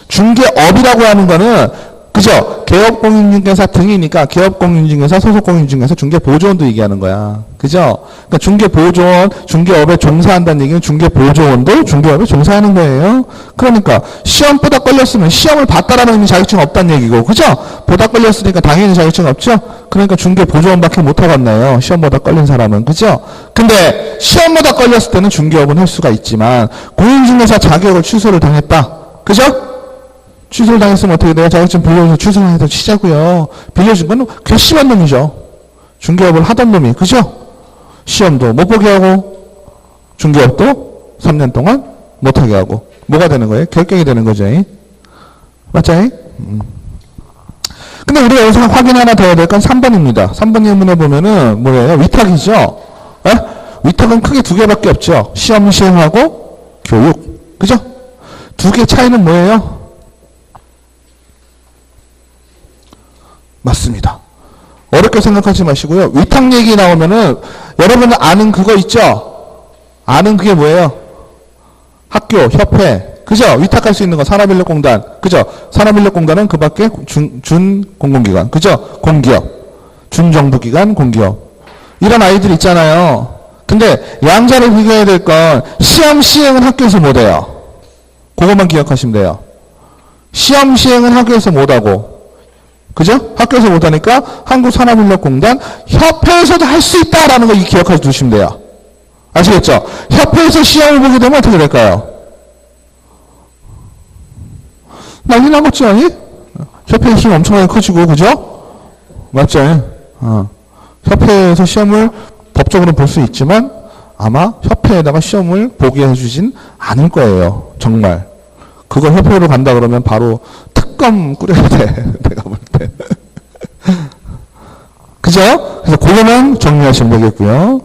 Speaker 1: 중개업이라고 하는 거는 그죠? 개업공인중개사 등이니까 개업공인중개사, 소속공인중개사, 중개보조원도 얘기하는 거야. 그죠? 그러니까 중개보조원, 중개업에 종사한다는 얘기는 중개보조원도 중개업에 종사하는 거예요. 그러니까 시험보다 걸렸으면 시험을 봤다라는 의미 자격증 없다는 얘기고, 그죠? 보다 걸렸으니까 당연히 자격증 없죠? 그러니까 중개보조원밖에 못 하겠네요. 시험보다 걸린 사람은. 그죠? 근데 시험보다 걸렸을 때는 중개업은 할 수가 있지만 공인중개사 자격을 취소를 당했다. 그죠? 취소를 당했으면 어떻게 돼요? 자격증 빌려줘서 취소를 해서 치자고요. 빌려준 건 괘씸한 놈이죠. 중개업을 하던 놈이. 그죠? 시험도 못 보게 하고 중개업도 3년 동안 못하게 하고 뭐가 되는 거예요? 결격이 되는 거죠. 맞죠? 근데 우리가 여기서 확인 하나 더 해야 될 건 3번입니다. 3번 예문에 보면은 뭐예요? 위탁이죠? 에? 위탁은 크게 두 개밖에 없죠. 시험 시행하고 교육. 그죠? 두 개 차이는 뭐예요? 맞습니다. 어렵게 생각하지 마시고요. 위탁 얘기 나오면은 여러분 아는 그거 있죠? 아는 그게 뭐예요? 학교, 협회. 그죠? 위탁할 수 있는 거 산업인력공단. 그죠? 산업인력공단은 그 밖에 준공공기관. 그죠? 공기업. 준정부기관, 공기업. 이런 아이들 있잖아요. 근데 양자를 비교해야 될 건 시험 시행은 학교에서 못해요. 그것만 기억하시면 돼요. 시험 시행은 학교에서 못하고 그죠? 학교에서 못하니까 한국산업인력공단 협회에서도 할 수 있다라는 거 기억해 두시면 돼요. 아시겠죠? 협회에서 시험을 보게 되면 어떻게 될까요? 난리 나겠죠? 협회의 힘이 엄청나게 커지고 그죠? 맞죠? 협회에서 시험을 법적으로 볼 수 있지만 아마 협회에다가 시험을 보게 해주진 않을 거예요. 정말. 그걸 협회로 간다 그러면 바로 특검 꾸려야 돼. 내가 볼 때. 그죠? 그래서 그거는 정리하시면 되겠고요.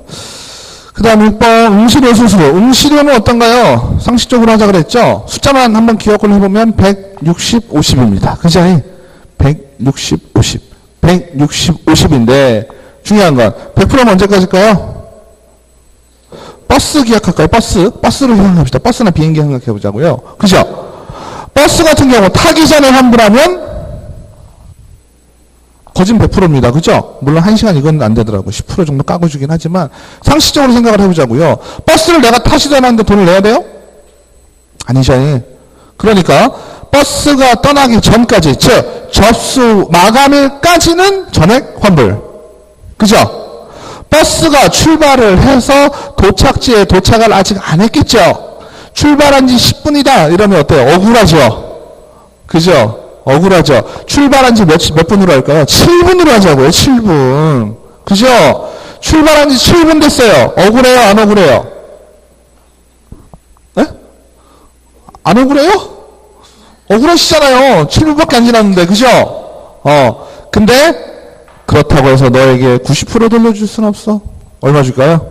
Speaker 1: 그 다음 6번 응시료 수수료. 응시료는 어떤가요? 상식적으로 하자 그랬죠? 숫자만 한번 기억을 해보면 160, 50입니다. 그죠? 160, 50. 160, 50인데 중요한 건 100%는 언제까지일까요? 버스 기억할까요? 버스를 생각합시다. 버스나 비행기 생각해 보자고요. 그죠? 버스 같은 경우 타기 전에 환불하면 거진 100%입니다. 그죠? 물론 1시간 이건 안 되더라고요. 10% 정도 까고주긴 하지만 상식적으로 생각을 해보자고요. 버스를 내가 타지도 않았는데 돈을 내야 돼요? 아니죠. 그러니까 버스가 떠나기 전까지 즉 접수 마감일까지는 전액 환불. 그죠? 버스가 출발을 해서 도착지에 도착을 아직 안 했겠죠? 출발한 지 10분이다 이러면 어때요? 억울하죠? 그죠? 억울하죠? 출발한 지 몇 분으로 할까요? 7분으로 하자고요. 7분. 그죠? 출발한 지 7분 됐어요. 억울해요? 안 억울해요? 네? 안 억울해요? 억울하시잖아요. 7분밖에 안 지났는데. 그죠? 근데 그렇다고 해서 너에게 90% 돌려줄 수는 없어. 얼마 줄까요?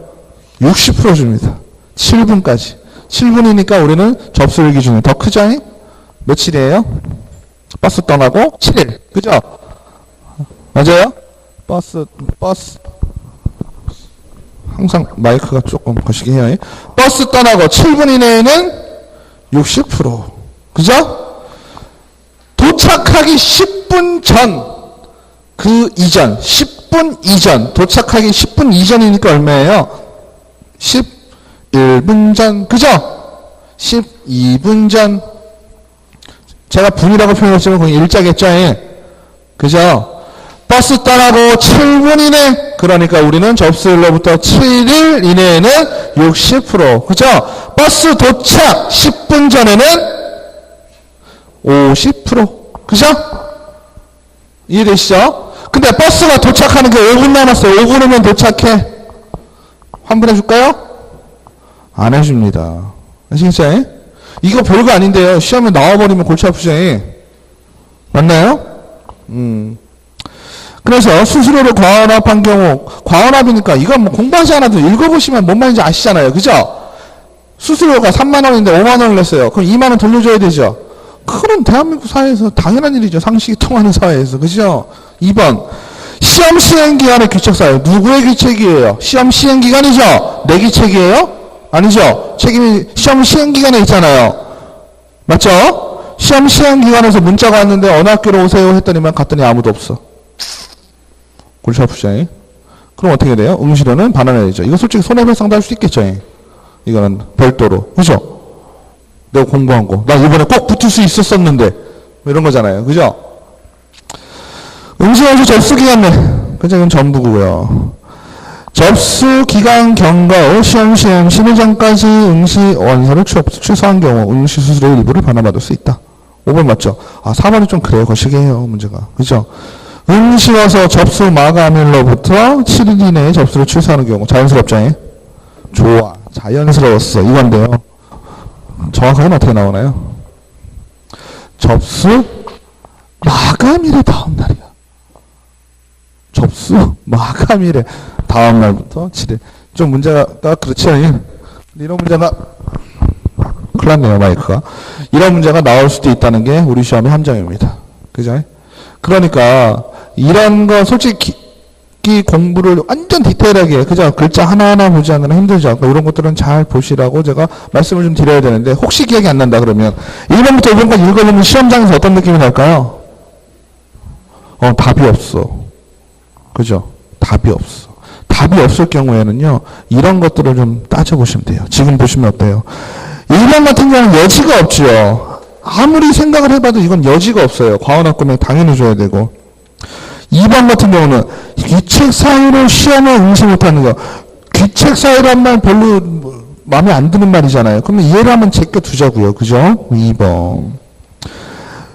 Speaker 1: 60% 줍니다. 7분까지. 7분이니까 우리는 접수일 기준이 더 크죠? 며칠이에요? 버스 떠나고 7일. 그죠? 맞아요? 버스. 항상 마이크가 조금 거시기 해요. 버스 떠나고 7분 이내에는 60%. 그죠? 도착하기 10분 전, 그 이전, 10분 이전, 도착하기 10분 이전이니까 얼마예요? 11분 전, 그죠? 12분 전. 제가 분이라고 표현했지만 거기 일자겠죠? 그죠? 버스 떠나고 7분 이내, 그러니까 우리는 접수일로부터 7일 이내에는 60%, 그죠? 버스 도착 10분 전에는 50%, 그죠? 이해되시죠? 근데 버스가 도착하는 게 5분 남았어요. 5분 후면 도착해. 환불해 줄까요? 안 해줍니다. 아시겠죠? 이거 별거 아닌데요. 시험에 나와버리면 골치 아프죠? 맞나요? 그래서 수수료를 과언합한 경우, 과언합이니까 이건 뭐 공부하지 않아도 읽어보시면 뭔 말인지 아시잖아요. 그죠? 수수료가 3만원인데 5만원을 냈어요. 그럼 2만원 돌려줘야 되죠? 그건 대한민국 사회에서 당연한 일이죠. 상식이 통하는 사회에서. 그죠? 2번. 시험 시행기간의 귀책사유. 누구의 귀책이에요? 시험 시행기간이죠? 내 귀책이에요? 아니죠? 책임이 시험 시행기간에 있잖아요. 맞죠? 시험 시행기간에서 문자가 왔는데 어느 학교로 오세요 했더니만 갔더니 아무도 없어. 골치 아프죠? 그럼 어떻게 돼요? 응시료는 반환해야죠. 이거 솔직히 손해배상도 할 수 있겠죠? 이거는 별도로. 그죠? 내가 공부한 거. 나 이번에 꼭 붙을 수 있었었는데. 이런 거잖아요. 그죠? 응시원서 접수기간 내. 그죠? 이건 전부고요. 접수기간 경과 후 시험 시행 10일 전까지 응시 원서를 취소한 경우 응시 수수료 일부를 반환받을 수 있다. 5번 맞죠? 아, 4번이 좀 그래요. 거시기해요. 문제가. 그죠? 응시와서 접수 마감일로부터 7일 이내에 접수를 취소하는 경우 자연스럽죠? 좋아. 자연스러웠어. 이건데요. 정확하게는 어떻게 나오나요? 접수 마감일의 다음 날이야. 접수 마감일의 다음 날부터 7일. 좀 문제가 그렇죠? 이런 문제가 큰일 났네요. 마이크가. 이런 문제가 나올 수도 있다는 게 우리 시험의 함정입니다. 그죠? 그러니까 이런 거 솔직히 공부를 완전 디테일하게 그죠? 글자 하나하나 보지 않으면 힘들죠. 그러니까 이런 것들은 잘 보시라고 제가 말씀을 좀 드려야 되는데 혹시 기억이 안 난다 그러면 1번부터 5번까지 읽어보면 시험장에서 어떤 느낌이 날까요? 답이 없어. 그죠? 답이 없어. 답이 없을 경우에는요. 이런 것들을 좀 따져보시면 돼요. 지금 보시면 어때요? 1번 같은 경우는 여지가 없죠. 아무리 생각을 해봐도 이건 여지가 없어요. 과언학금액 당연히 줘야 되고. 2번 같은 경우는 귀책 사유로 시험에 응시 못하는 거. 귀책 사유란 말 별로 마음에 안 드는 말이잖아요. 그러면 이해를 한번 제껴두자고요. 그죠? 2번.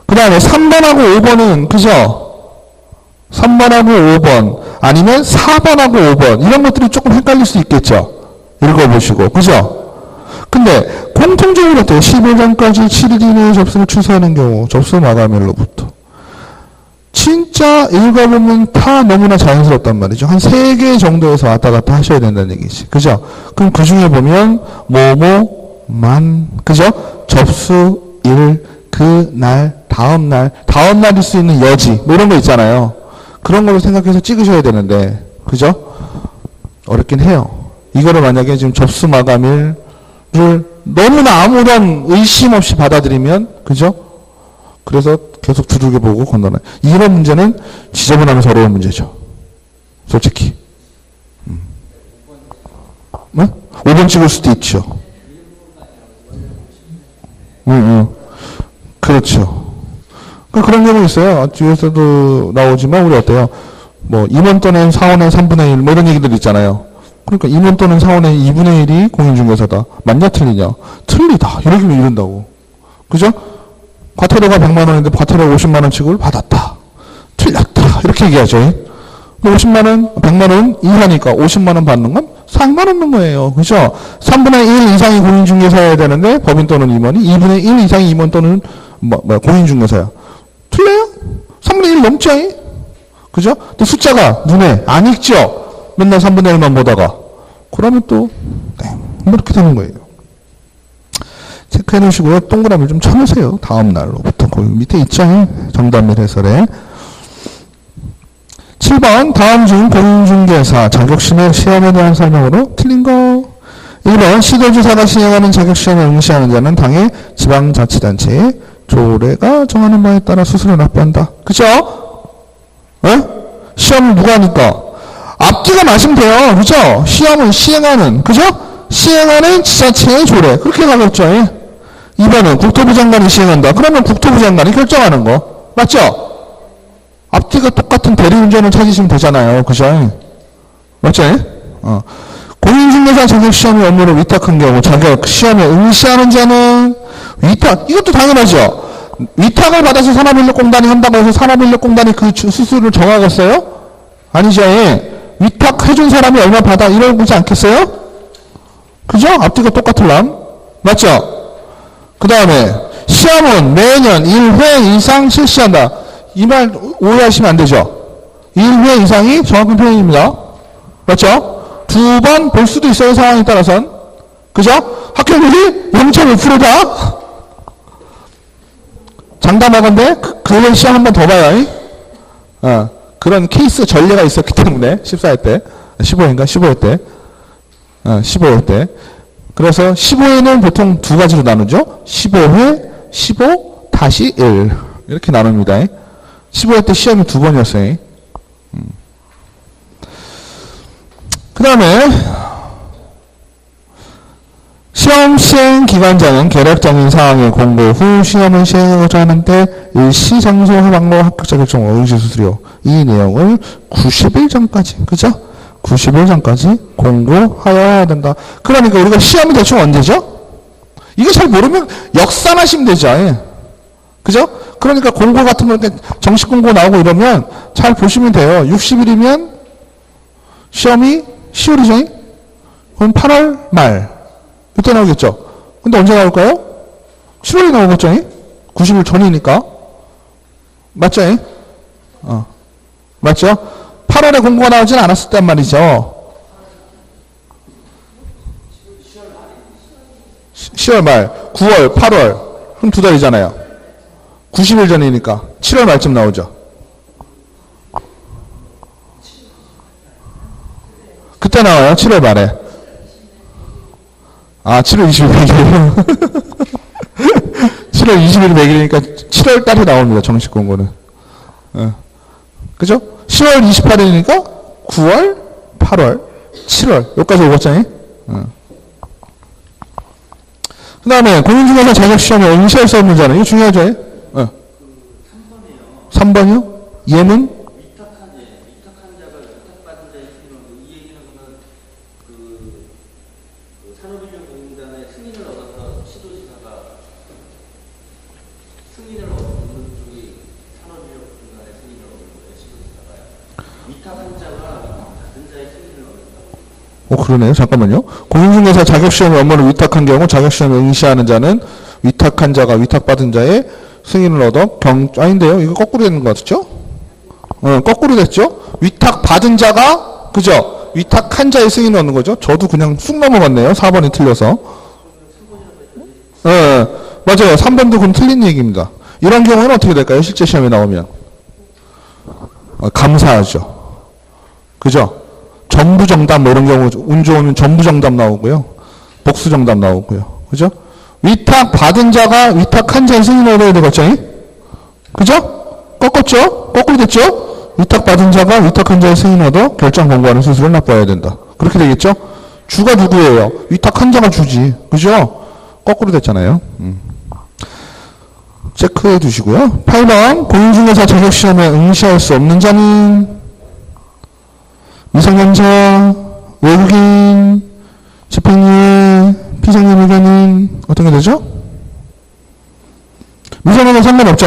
Speaker 1: 그 다음에 3번하고 5번은 그죠? 3번하고 5번 아니면 4번하고 5번 이런 것들이 조금 헷갈릴 수 있겠죠. 읽어보시고. 그죠? 근데 공통적으로 어때요? 10일 전까지 7일 이내에 접수를 취소하는 경우 접수 마감일로부터 진짜 읽어보면 다 너무나 자연스럽단 말이죠. 한 3개 정도에서 왔다 갔다 하셔야 된다는 얘기지. 그죠? 그럼 그 중에 보면 뭐뭐만 그죠? 접수일 그날 다음날일 수 있는 여지 뭐 이런 거 있잖아요. 그런 걸로 생각해서 찍으셔야 되는데 그죠? 어렵긴 해요. 이거를 만약에 지금 접수 마감일을 너무나 아무런 의심 없이 받아들이면 그죠? 그래서 계속 두들겨 보고 건너는 이런 문제는 지저분하면서 어려운 문제죠. 솔직히. 네? 5번 찍을 수도 있죠. 그렇죠. 그런 경우 있어요. 뒤에서도 나오지만 우리 어때요? 뭐 임원 또는 사원의 3분의 1 뭐 이런 얘기들 있잖아요. 그러니까 임원 또는 사원의 2분의 1이 공인중개사다. 맞냐 틀리냐? 틀리다. 이러기면 이른다고. 그죠? 과태료가 100만 원인데 과태료 50만 원 취급을 받았다. 틀렸다. 이렇게 얘기하죠. 50만 원, 100만 원 이하니까 50만 원 받는 건 4만 원 넣는 거예요. 그죠? 3분의 1 이상이 공인중개사여야 되는데 법인 또는 임원이 2분의 1 이상이 임원 또는 공인중개사야. 틀려요? 3분의 1 넘죠? 그죠? 또 숫자가 눈에 안 익죠? 맨날 3분의 1만 보다가. 그러면 또, 네, 이렇게 되는 거예요. 체크해 놓으시고요. 동그라미를 좀 쳐놓으세요. 다음 날로부터. 거기 밑에 있죠? 정답률 해설에. 7번 다음 중 공인중개사 자격시험 시험에 대한 설명으로 틀린 거. 1번 시도지사가 시행하는 자격시험에 응시하는 자는 당의 지방자치단체의 조례가 정하는 바에 따라 수수료 납부한다. 그죠? 시험을 누가 하니까? 앞뒤가 맞으면 돼요. 그죠? 시험은 시행하는, 그죠? 시행하는 지자체의 조례. 그렇게 가겠죠. 2번은 국토부 장관이 시행한다. 그러면 국토부 장관이 결정하는 거. 맞죠? 앞뒤가 똑같은 대리운전을 찾으시면 되잖아요. 그죠? 맞죠? 공인중개사 자격시험의 업무를 위탁한 경우 자격시험에 응시하는 자는 위탁, 이것도 당연하죠. 위탁을 받아서 산업인력공단이 한다고 해서 산업인력공단이 그 수수료를 정하겠어요? 아니죠. 위탁해준 사람이 얼마 받아 이러지 않겠어요? 그죠? 앞뒤가 똑같을람. 맞죠? 그 다음에 시험은 매년 1회 이상 실시한다. 이 말 오해하시면 안 되죠. 1회 이상이 정확한 표현입니다. 맞죠? 2번 볼 수도 있어요. 상황에 따라선. 그죠? 합격률이 0.5%다. 장담하건데 그 시험 한 번 더 봐요. 그런 케이스 전례가 있었기 때문에 14회 때 15회인가? 15회 때 15회 때 그래서 15회는 보통 두 가지로 나누죠. 15회 15-1 이렇게 나눕니다. 15회 때 시험이 2번이었어요. 그 다음에 시험 시행 기관장은 계략적인 사항의 공고 후 시험을 시행하고자 하는데 일시 장소 방법 합격 자격증 응시 수수료 이 내용을 90일 전까지 그죠? 90일 전까지 공고하여야 된다. 그러니까 우리가 시험이 대충 언제죠? 이거 잘 모르면 역산하시면 되죠. 그죠? 그러니까 공고 같은 거 이렇게 정식 공고 나오고 이러면 잘 보시면 돼요. 60일이면 시험이 10월이죠? 그럼 8월 말 이때 나오겠죠? 근데 언제 나올까요? 7월에 나오겠죠? 90일 전이니까. 맞죠? 맞죠? 8월에 공고가 나오진 않았을 땐 말이죠. 10월 말, 9월, 8월. 그럼 2달이잖아요. 90일 전이니까 7월 말쯤 나오죠. 그때 나와요. 7월 말에. 7월 20일 100일. 7월 20일 100일이니까 7월 달에 나옵니다. 정식 공고는. 그죠? 10월 28일이니까 9월, 8월, 7월. 여기까지 오겠잖아요. 그 다음에 공인중개사 자격시험에 응시할 수 없는 자는 이거 중요하죠? 3번이요? 얘는? 그러네요. 잠깐만요. 공인중개사 자격시험의 업무를 위탁한 경우 자격시험에 응시하는 자는 위탁한 자가 위탁받은 자의 승인을 얻어 아닌데요. 이거 거꾸로 되는 것 같죠? 거꾸로 됐죠? 위탁받은 자가 그죠? 위탁한 자의 승인을 얻는 거죠. 저도 그냥 쑥 넘어갔네요. 4번이 틀려서. 맞아요. 3번도 그럼 틀린 얘기입니다. 이런 경우는 어떻게 될까요? 실제 시험에 나오면. 감사하죠. 그죠? 전부 정답 뭐 이런 경우 운 좋으면 전부 정답 나오고요. 복수 정답 나오고요. 그죠? 위탁 받은 자가 위탁한 자의 승인을 얻어야 되겠죠? 그죠? 꺾었죠? 거꾸로 됐죠? 위탁 받은 자가 위탁한 자의 승인을 얻어 결정 권고하는 수수료를 납부해야 된다. 그렇게 되겠죠? 주가 누구예요? 위탁한 자가 주지. 그죠? 거꾸로 됐잖아요. 체크해 두시고요. 8번 공인중개사 자격시험에 응시할 수 없는 자는 미성년자, 외국인, 집행유예, 피상임 의견인 어떤 게 되죠? 미성년자 상관없죠?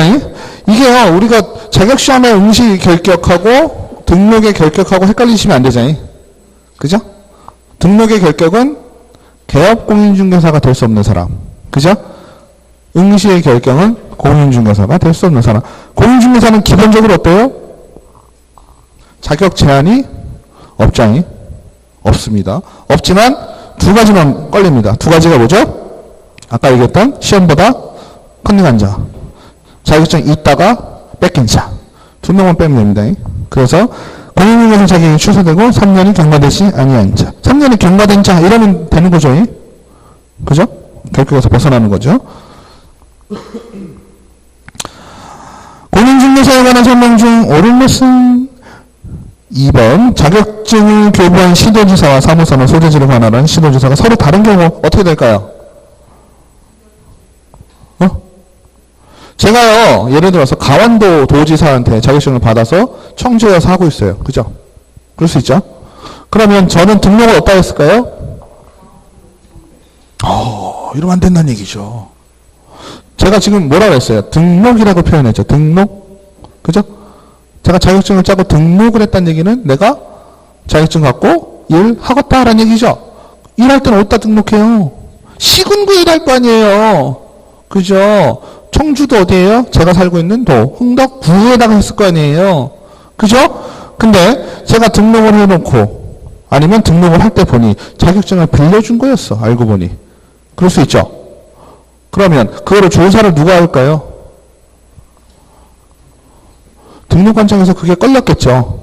Speaker 1: 이게요 우리가 자격시험에 응시 결격하고 등록에 결격하고 헷갈리시면 안 되죠? 그죠? 등록의 결격은 개업공인중개사가 될 수 없는 사람. 그죠? 응시의 결격은 공인중개사가 될 수 없는 사람. 공인중개사는 기본적으로 어때요? 자격 제한이 없죠? 없습니다. 없지만 두 가지만 걸립니다. 두 가지가 뭐죠?
Speaker 2: 아까 얘기했던 시험보다 컨닝한 자. 자격증 있다가 뺏긴 자. 두 명만 빼면 됩니다. 그래서 공인중개사 자격이 취소되고 3년이 경과되지 아니한 자. 3년이 경과된 자 이러면 되는 거죠. 그죠? 결국에서 벗어나는 거죠. 공인중개사에 관한 설명 중 옳은 것은 2번 자격증을 교부한 시도지사와 사무소나 소재지를 관할한 시도지사가 서로 다른 경우 어떻게 될까요? 제가요 예를 들어서 강원도 도지사한테 자격증을 받아서 청주에서 하고 있어요. 그죠? 그럴 수 있죠? 그러면 저는 등록을 어디다 했을까요? 이러면 안 된다는 얘기죠. 제가 지금 뭐라고 했어요? 등록이라고 표현했죠. 등록. 그죠? 제가 자격증을 짜고 등록을 했다는 얘기는 내가 자격증 갖고 일하겠다라는 얘기죠. 일할 때는 어디다 등록해요? 시군구에 할 거 아니에요. 그죠? 청주도 어디예요? 제가 살고 있는 도, 흥덕구에다가 했을 거 아니에요. 그죠? 근데 제가 등록을 해놓고 아니면 등록을 할 때 보니 자격증을 빌려준 거였어. 알고 보니. 그럴 수 있죠. 그러면 그거를 조사를 누가 할까요? 등록관청에서 그게 걸렸겠죠.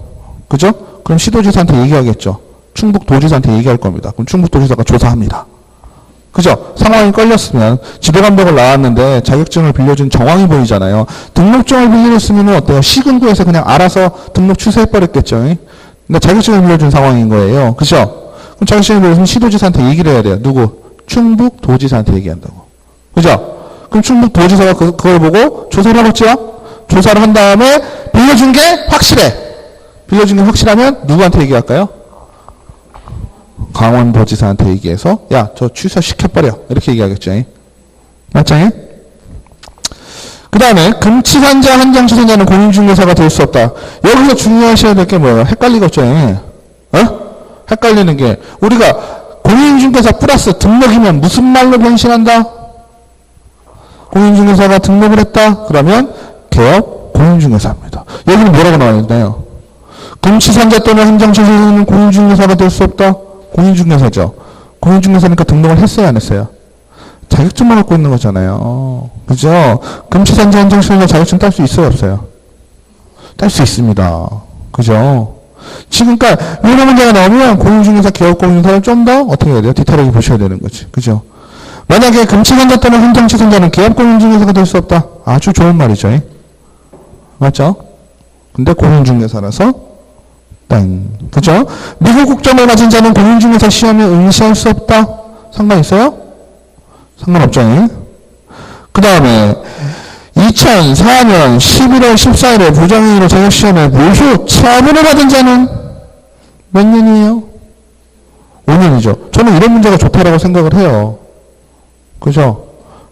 Speaker 2: 그죠? 그럼 시도지사한테 얘기하겠죠. 충북도지사한테 얘기할 겁니다. 그럼 충북도지사가 조사합니다. 그죠? 상황이 걸렸으면 지도감독을 나왔는데 자격증을 빌려준 정황이 보이잖아요. 등록증을 빌려줬으면 어때요? 시군구에서 그냥 알아서 등록 취소해버렸겠죠. 근데 자격증을 빌려준 상황인 거예요. 그죠? 그럼 자격증을 빌려주면 시도지사한테 얘기를 해야 돼요. 누구? 충북도지사한테 얘기한다고. 그죠? 그럼 충북도지사가 그걸 보고 조사를 하겠죠? 조사를 한 다음에 빌려준 게 확실해. 빌려준 게 확실하면 누구한테 얘기할까요? 강원도지사한테 얘기해서 야, 저 취소시켜버려. 이렇게 얘기하겠죠. 맞죠? 그 다음에 금치산자, 한정치산자는 공인중개사가 될 수 없다. 여기서 중요하셔야 될 게 뭐예요? 헷갈리겠죠? 헷갈리는 게 우리가 공인중개사 플러스 등록이면 무슨 말로 변신한다? 공인중개사가 등록을 했다? 그러면 개업 공인중개사입니다. 여기는 뭐라고 나와 있나요? 금치산자 또는 한정치산자는 공인중개사가 될 수 없다? 공인중개사죠. 공인중개사니까 등록을 했어요, 안 했어요? 자격증만 갖고 있는 거잖아요. 그죠? 금치산자, 한정치산자 자격증 딸 수 있어요, 없어요? 딸 수 있습니다. 그죠? 지금, 그러니까, 이런 문제가 나오면 공인중개사, 개업공인중개사를 좀 더 어떻게 해야 돼요? 디테일하게 보셔야 되는 거지. 그죠? 만약에 금치산자 또는 한정치산자는 개업공인중개사가 될 수 없다. 아주 좋은 말이죠. 맞죠? 근데 공인중개사라서 땡. 그죠? 미국 국적을 가진 자는 공인중개사 시험에 응시할 수 없다. 상관 있어요? 상관없죠. 그 다음에 2004년 11월 14일에 부정행위로 자격시험에 무효 처분을 받은 자는 몇 년이에요? 5년이죠. 저는 이런 문제가 좋다라고 생각을 해요. 그죠?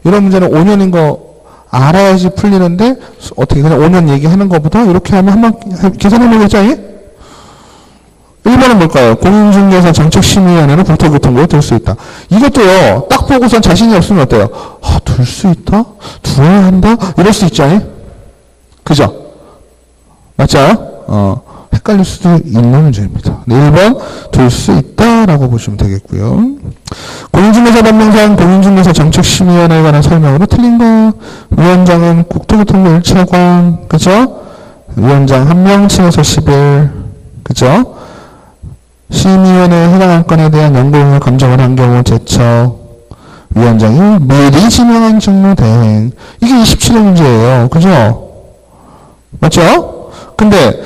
Speaker 2: 이런 문제는 5년인 거 알아야지 풀리는데 어떻게 그냥 5년 얘기하는 것보다 이렇게 하면 한번 계산해 보겠죠? 1번은 뭘까요? 공인중개사 정책심의위원회는 국토교통부에 둘 수 있다. 이것도요, 딱 보고선 자신이 없으면 어때요? 둘 수 있다? 두어야 한다? 이럴 수 있죠? 그죠? 맞죠? 헷갈릴 수도 있는 문제입니다. 1번, 둘 수 있다라고 보시면 되겠고요. 공인중개사 법령상 공인중개사 정책심의위원회에 관한 설명으로 틀린 거. 위원장은 국토교통부 1차관, 그죠? 위원장 1명, 층에서 10일, 그죠? 심의위원회에 해당 안건에 대한 연구응을 검증을 한 경우 제척. 위원장이 미리 지명한 직무 대행. 이게 27의 문제예요. 그죠? 맞죠? 근데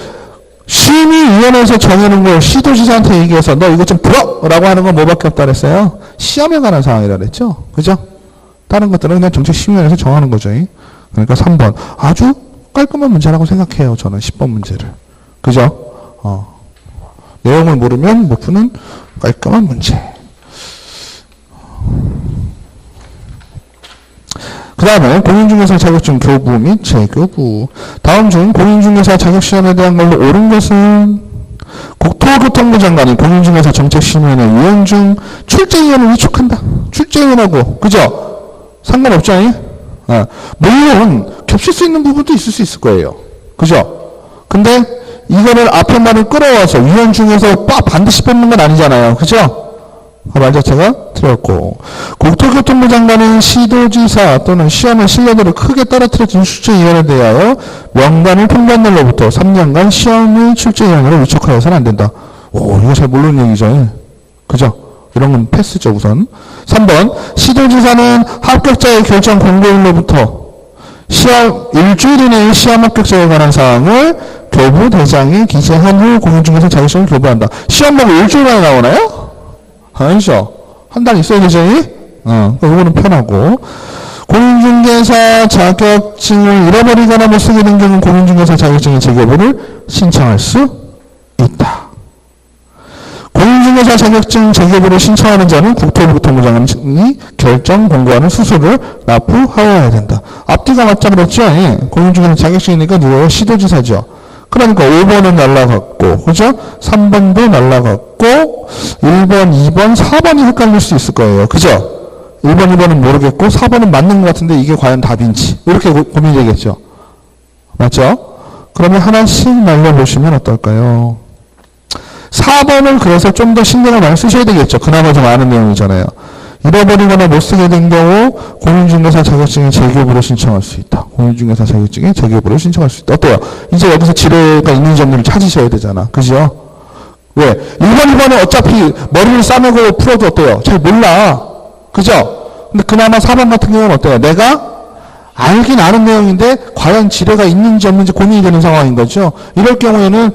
Speaker 2: 심의위원회에서 정해놓은 걸 시도지사한테 얘기해서 너 이거 좀 들어! 라고 하는 건 뭐밖에 없다 그랬어요? 시험에 관한 상황이라 그랬죠? 그죠? 다른 것들은 그냥 정책심의위원회에서 정하는 거죠. 그러니까 3번. 아주 깔끔한 문제라고 생각해요. 저는 10번 문제를. 그죠? 내용을 모르면 못 푸는 깔끔한 문제. 그 다음에 공인중개사 자격증 교부 및 재교부. 다음 중 공인중개사 자격시험에 대한 걸로 옳은 것은 국토교통부 장관이 공인중개사 정책심의위원회 위원 중 출제위원을 위촉한다. 출제위원하고 그죠? 상관없죠? 물론 겹칠 수 있는 부분도 있을 수 있을 거예요. 그죠? 근데 이거를 앞에 말을 끌어와서 위원 중에서 반드시 뽑는 건 아니잖아요. 그죠? 말 자체가 틀렸고, 국토교통부 장관은 시도지사 또는 시험의 신뢰도를 크게 떨어뜨려준 출제위원에 대하여 명단을 통보한 날로부터 3년간 시험의 출제위원으로 위촉하여서는 안 된다. 오, 이거 잘 모르는 얘기죠. 그죠? 이런 건 패스죠, 우선. 3번, 시도지사는 합격자의 결정 공고일로부터 시험, 일주일 이내에 시험 합격자에 관한 사항을 교부 대장에 기재한 후 공인중개사 자격증을 교부한다. 시험 보고 일주일 만에 나오나요? 아니죠. 한 달 있어야 되죠? 이거는 편하고. 공인중개사 자격증을 잃어버리거나 못 쓰게 된 경우 공인중개사 자격증의 재교부를 신청할 수 있다. 공인중개사 자격증 재교부를 신청하는 자는 국토교통부 장관이 결정 공고하는 수수료를 납부하여야 된다. 앞뒤가 맞자 그랬죠? 예. 공인중개사 자격증이니까 누구예요? 시도지사죠. 그러니까 5번은 날라갔고, 그죠? 3번도 날라갔고, 1번, 2번, 4번이 헷갈릴 수 있을 거예요. 그죠? 1번, 2번은 모르겠고, 4번은 맞는 것 같은데 이게 과연 답인지. 이렇게 고민이 되겠죠? 맞죠? 그러면 하나씩 날려보시면 어떨까요? 4번을 그래서 좀 더 신경을 많이 쓰셔야 되겠죠. 그나마 좀 아는 내용이잖아요. 잃어버리거나 못 쓰게 된 경우 공인중개사 자격증의 재교부를 신청할 수 있다. 공인중개사 자격증의 재교부를 신청할 수 있다. 어때요? 이제 여기서 지뢰가 있는 점들을 찾으셔야 되잖아. 그죠? 왜? 1번, 2번은 어차피 머리를 싸매고 풀어도 어때요? 잘 몰라. 그죠? 근데 그나마 4번 같은 경우는 어때요? 내가 알긴 아는 내용인데 과연 지뢰가 있는지 없는지 고민이 되는 상황인 거죠. 이럴 경우에는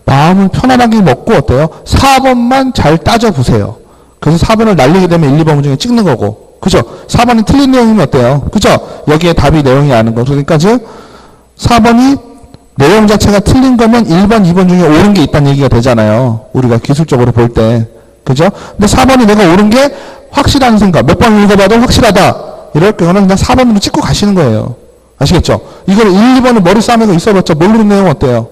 Speaker 2: 마음을 편안하게 먹고 어때요? 4번만 잘 따져보세요. 그래서 4번을 날리게 되면 1, 2번 중에 찍는 거고. 그죠? 4번이 틀린 내용이면 어때요? 그죠? 여기에 답이 내용이 아는 거. 그러니까 즉 4번이 내용 자체가 틀린 거면 1번, 2번 중에 옳은 게 있다는 얘기가 되잖아요. 우리가 기술적으로 볼 때. 그죠? 근데 4번이 내가 옳은 게 확실한 생각. 몇 번 읽어봐도 확실하다. 이럴 경우는 그냥 4번으로 찍고 가시는 거예요. 아시겠죠? 이걸 1, 2번을 머리 싸매고 있어봤자 모르는 내용 어때요?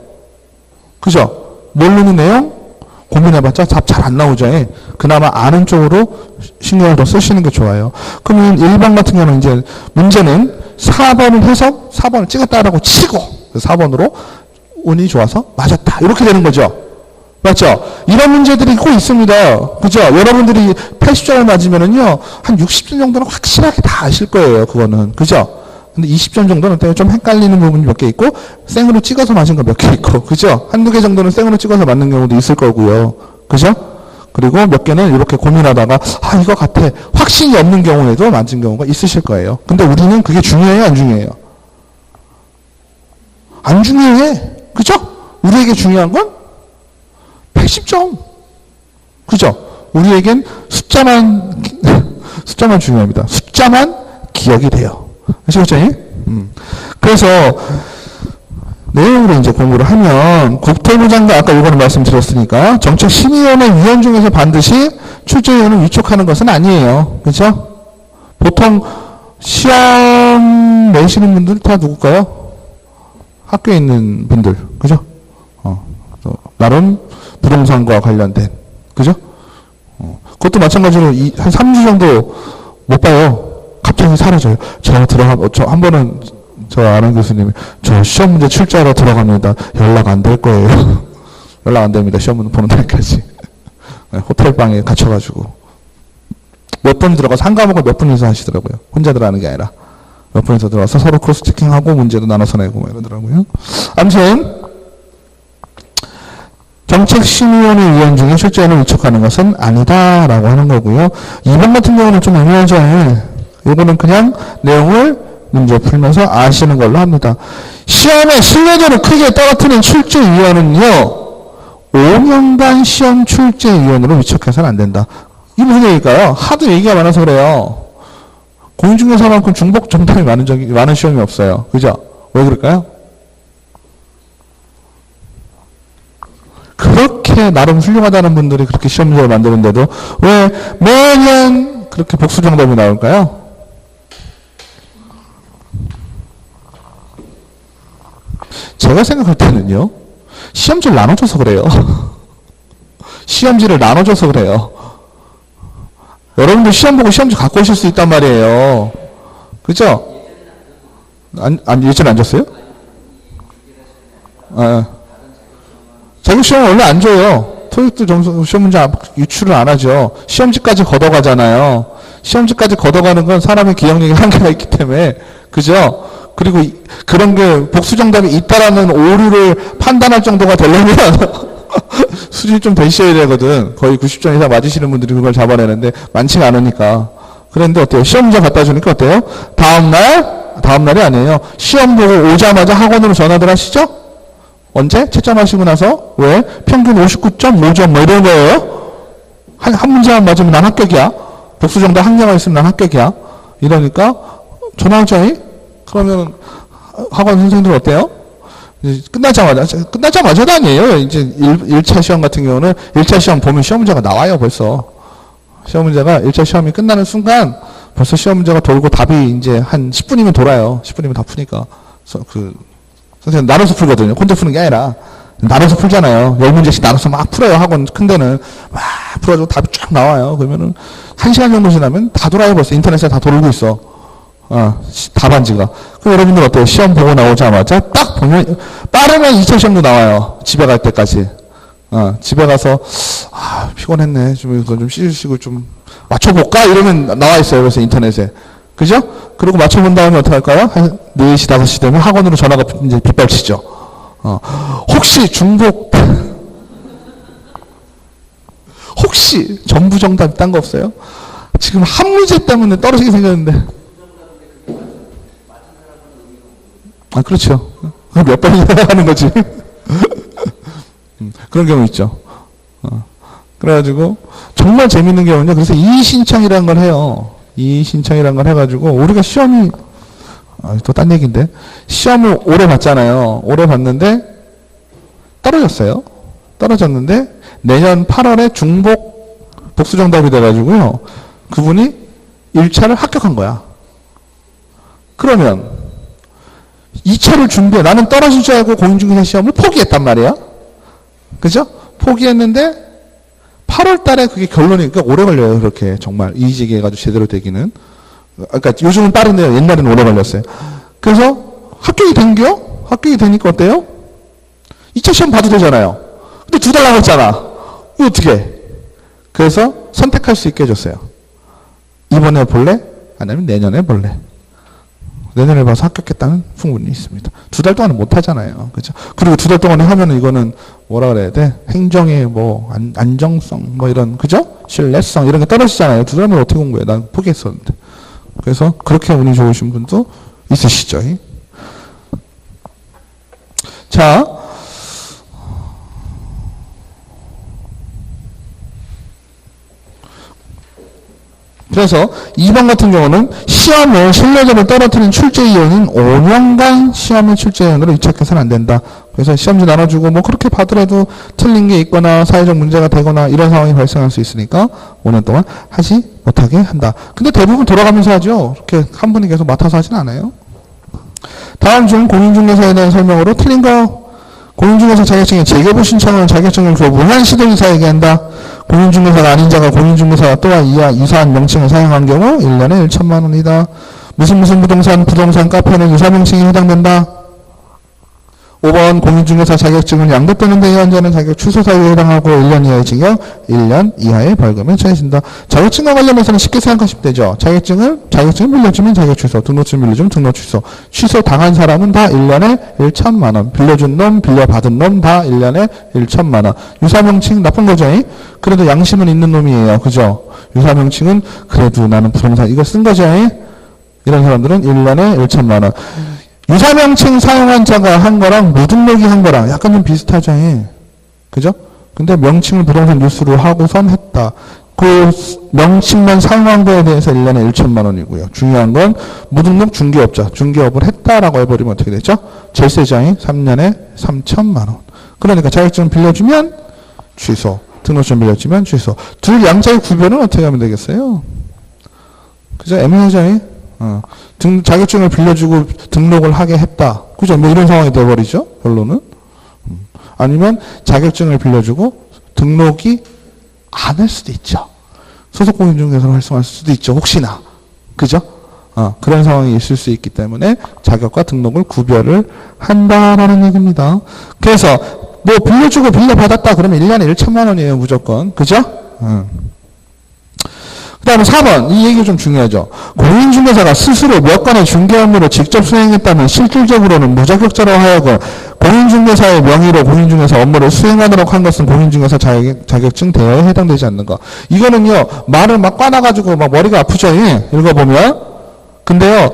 Speaker 2: 그죠? 모르는 내용 고민해봤자 답 잘 안 나오죠. 예. 그나마 아는 쪽으로 신경을 더 쓰시는 게 좋아요. 그러면 1번 같은 경우는 이제 문제는 4번을 해서 4번을 찍었다라고 치고 4번으로 운이 좋아서 맞았다. 이렇게 되는 거죠. 맞죠? 이런 문제들이 꼭 있습니다. 그죠? 여러분들이 80점을 맞으면은요, 한 60점 정도는 확실하게 다 아실 거예요. 그거는. 그죠? 근데 20점 정도는 좀 헷갈리는 부분이 몇 개 있고, 생으로 찍어서 맞은 거 몇 개 있고, 그죠? 한두 개 정도는 생으로 찍어서 맞는 경우도 있을 거고요. 그죠? 그리고 몇 개는 이렇게 고민하다가, 아, 이거 같아. 확신이 없는 경우에도 맞은 경우가 있으실 거예요. 근데 우리는 그게 중요해요? 안 중요해요? 안 중요해. 그죠? 우리에게 중요한 건 80점. 그죠? 우리에겐 숫자만 중요합니다. 숫자만 기억이 돼요. 아시겠죠? 그래서, 내용으로 이제 공부를 하면, 국토부 장관, 아까 이거는 말씀드렸으니까, 정책심의위원회 위원 중에서 반드시 출제위원을 위촉하는 것은 아니에요. 그죠? 보통, 시험 내시는 분들 다 누굴까요? 학교에 있는 분들. 그죠? 나름 부동산과 관련된. 그죠? 그것도 마찬가지로 한 3주 정도 못 봐요. 갑자기 사라져요. 저 한 번은 저 아는 교수님이 저 시험 문제 출제하러 들어갑니다. 연락 안 될 거예요. 연락 안 됩니다. 시험 문제 보는 날까지. 호텔 방에 갇혀가지고 몇 분 들어가서 한 과목을 몇 분이서 하시더라고요. 혼자 들어가는 게 아니라 몇 분이서 들어가서 서로 크로스 체킹하고 문제도 나눠서 내고 뭐 이러더라고요. 아무튼 정책심의위원회 위원 중에 출제위원을 위촉하는 것은 아니다라고 하는 거고요. 2번 같은 경우는 좀 애매하죠. 이거는 그냥 내용을 문제 풀면서 아시는 걸로 합니다. 시험의 신뢰도를 크게 떨어뜨린 출제위원은요, 5년간 시험 출제위원으로 위촉해서는 안 된다. 이게 무슨 얘기일까요? 하도 얘기가 많아서 그래요. 공인중개사만큼 중복 정답이 많은 시험이 없어요. 그죠? 왜 그럴까요? 그렇게 나름 훌륭하다는 분들이 그렇게 시험 문제를 만드는데도 왜 매년 그렇게 복수 정답이 나올까요? 제가 생각할 때는요, 시험지를 나눠줘서 그래요. 시험지를 나눠줘서 그래요. 여러분들 시험 보고 시험지 갖고 오실 수 있단 말이에요. 그죠? 예전에 안 줬어요? 자격시험은 원래 안 줘요. 토익도 점수, 시험 문제 유출을 안 하죠. 시험지까지 걷어가잖아요. 시험지까지 걷어가는 건 사람의 기억력에 한계가 있기 때문에, 그죠? 그리고 그런 게 복수 정답이 있다라는 오류를 판단할 정도가 되려면 수준이 좀 되셔야 되거든. 거의 90점 이상 맞으시는 분들이 그걸 잡아내는데 많지가 않으니까. 그런데 어때요? 시험 문제 갖다 주니까 어때요? 다음날이 아니에요. 시험 보고 오자마자 학원으로 전화들 하시죠? 언제? 채점하시고 나서? 왜? 평균 59.5점 뭐 이런 거예요? 한 문제만 맞으면 난 합격이야. 복수 정답 한 개만 있으면 난 합격이야. 이러니까 전화하자니? 그러면 학원 선생님들 어때요? 끝나자마자도 아니에요. 이제 1차 시험 같은 경우는 1차 시험 보면 시험 문제가 나와요, 벌써. 시험 문제가 1차 시험이 끝나는 순간 벌써 시험 문제가 돌고 답이 이제 한 10분이면 돌아요. 10분이면 다 푸니까. 선생님 나눠서 풀거든요. 혼자 푸는 게 아니라. 나눠서 풀잖아요. 10문제씩 나눠서 막 풀어요. 학원 큰 데는. 막 풀어주고 답이 쫙 나와요. 그러면은 1시간 정도 지나면 다 돌아요. 벌써 인터넷에 다 돌고 있어. 답안지가. 그럼 여러분들 어때요? 시험 보고 나오자마자 딱 보면, 빠르면 2차 시험도 나와요. 집에 갈 때까지. 집에 가서, 피곤했네. 좀 쉬시고 좀 맞춰볼까? 이러면 나와 있어요. 그래서 인터넷에. 그죠? 그리고 맞춰본 다음에 어떻게 할까요? 한 4시, 5시 되면 학원으로 전화가 이제 빗발치죠. 혹시 중복, 혹시 전부 정답 딴 거 없어요? 지금 한 문제 때문에 떨어지게 생겼는데. 그렇죠. 몇 번이나 하는 거지. 그런 경우 있죠. 그래가지고, 정말 재밌는 경우는요. 그래서 이의신청이라는 걸 해요. 이의신청이라는 걸 해가지고, 우리가 시험이, 또 딴 얘기인데, 시험을 오래 봤잖아요. 오래 봤는데, 떨어졌어요. 떨어졌는데, 내년 8월에 중복 복수정답이 돼가지고요. 그분이 1차를 합격한 거야. 그러면, 2차를 준비해. 나는 떨어질 줄 알고 공인중개사 시험을 포기했단 말이야. 그죠? 포기했는데 8월 달에 그게 결론이, 그러니까 오래 걸려요. 그렇게 정말 이의제기 해가지고 제대로 되기는. 그러니까 요즘은 빠른데요. 옛날에는 오래 걸렸어요. 그래서 합격이 된겨? 합격이 되니까 어때요? 2차 시험 봐도 되잖아요. 근데 2달 남았잖아. 이거 어떻게 해? 그래서 선택할 수 있게 해줬어요. 이번에 볼래? 아니면 내년에 볼래? 내년에 봐서 합격했다는 풍문이 있습니다. 2달 동안은 못 하잖아요. 그죠? 그리고 2달 동안에 하면은 이거는 뭐라 그래야 돼? 행정의 뭐, 안정성, 뭐 이런, 그죠? 신뢰성, 이런 게 떨어지잖아요. 2달면 어떻게 공부해? 난 포기했었는데. 그래서 그렇게 운이 좋으신 분도 있으시죠. 자. 그래서 2번 같은 경우는 시험을 신뢰도를 떨어뜨린 출제위원은 5년간 시험을 출제위원으로 위촉해서는 안 된다. 그래서 시험지 나눠주고 뭐 그렇게 봐더라도 틀린 게 있거나 사회적 문제가 되거나 이런 상황이 발생할 수 있으니까 5년 동안 하지 못하게 한다. 근데 대부분 돌아가면서 하죠. 이렇게 한 분이 계속 맡아서 하진 않아요. 다음 중 공인중개사에 대한 설명으로 틀린 거. 공인중개사 자격증의 재개부 신청은 자격증을 주어 무한 시도인사에게 한다. 공인중개사가 아닌 자가 공인중개사와 또한 이하 유사한 명칭을 사용한 경우 1년에 1천만 원이다. 무슨 부동산 카페는 유사 명칭이 해당된다. 5번 공인중개사 자격증을 양도되는 데 의한 자는 자격 취소 사유에 해당하고 1년 이하의 징역, 1년 이하의 벌금에 처해진다. 자격증과 관련해서는 쉽게 생각하시면 되죠. 자격증을 빌려주면 자격 취소, 등록증 빌려주면 등록 취소. 취소 당한 사람은 다 1년에 1천만 원. 빌려준 놈, 빌려받은 놈 다 1년에 1천만 원. 유사명칭 나쁜 거죠. 그래도 양심은 있는 놈이에요. 그죠? 유사명칭은 그래도 나는 부동산 이거 쓴 거죠. 이런 사람들은 1년에 1천만 원. 유사명칭 사용한 자가 한 거랑 무등록이 한 거랑 약간 좀 비슷하죠. 그죠? 근데 명칭을 부동산 뉴스로 하고선 했다. 그 명칭만 사용한 거에 대해서 1년에 1천만 원이고요. 중요한 건 무등록 중개업자, 중개업을 했다라고 해버리면 어떻게 되죠? 절세자인 3년에 3천만 원. 그러니까 자격증 빌려주면 취소, 등록증 빌려주면 취소. 둘 양자의 구별은 어떻게 하면 되겠어요? 그죠? 애매하죠? 자격증을 빌려주고 등록을 하게 했다. 그죠? 뭐 이런 상황이 돼버리죠? 결론은. 아니면 자격증을 빌려주고 등록이 안 할 수도 있죠. 소속공인중개사로 활성화할 수도 있죠. 혹시나. 그죠? 그런 상황이 있을 수 있기 때문에 자격과 등록을 구별을 한다라는 얘기입니다. 그래서 뭐 빌려주고 빌려받았다 그러면 1년에 1천만 원이에요, 무조건. 그죠? 그 다음에 4번. 이 얘기가 좀 중요하죠. 공인중개사가 스스로 몇 건의 중개 업무를 직접 수행했다면 실질적으로는 무자격자로 하여금 공인중개사의 명의로 공인중개사 업무를 수행하도록 한 것은 공인중개사 자격증 대여에 해당되지 않는 거. 이거는요, 말을 막 꽈놔가지고 막 머리가 아프죠? 예? 읽어보면. 근데요,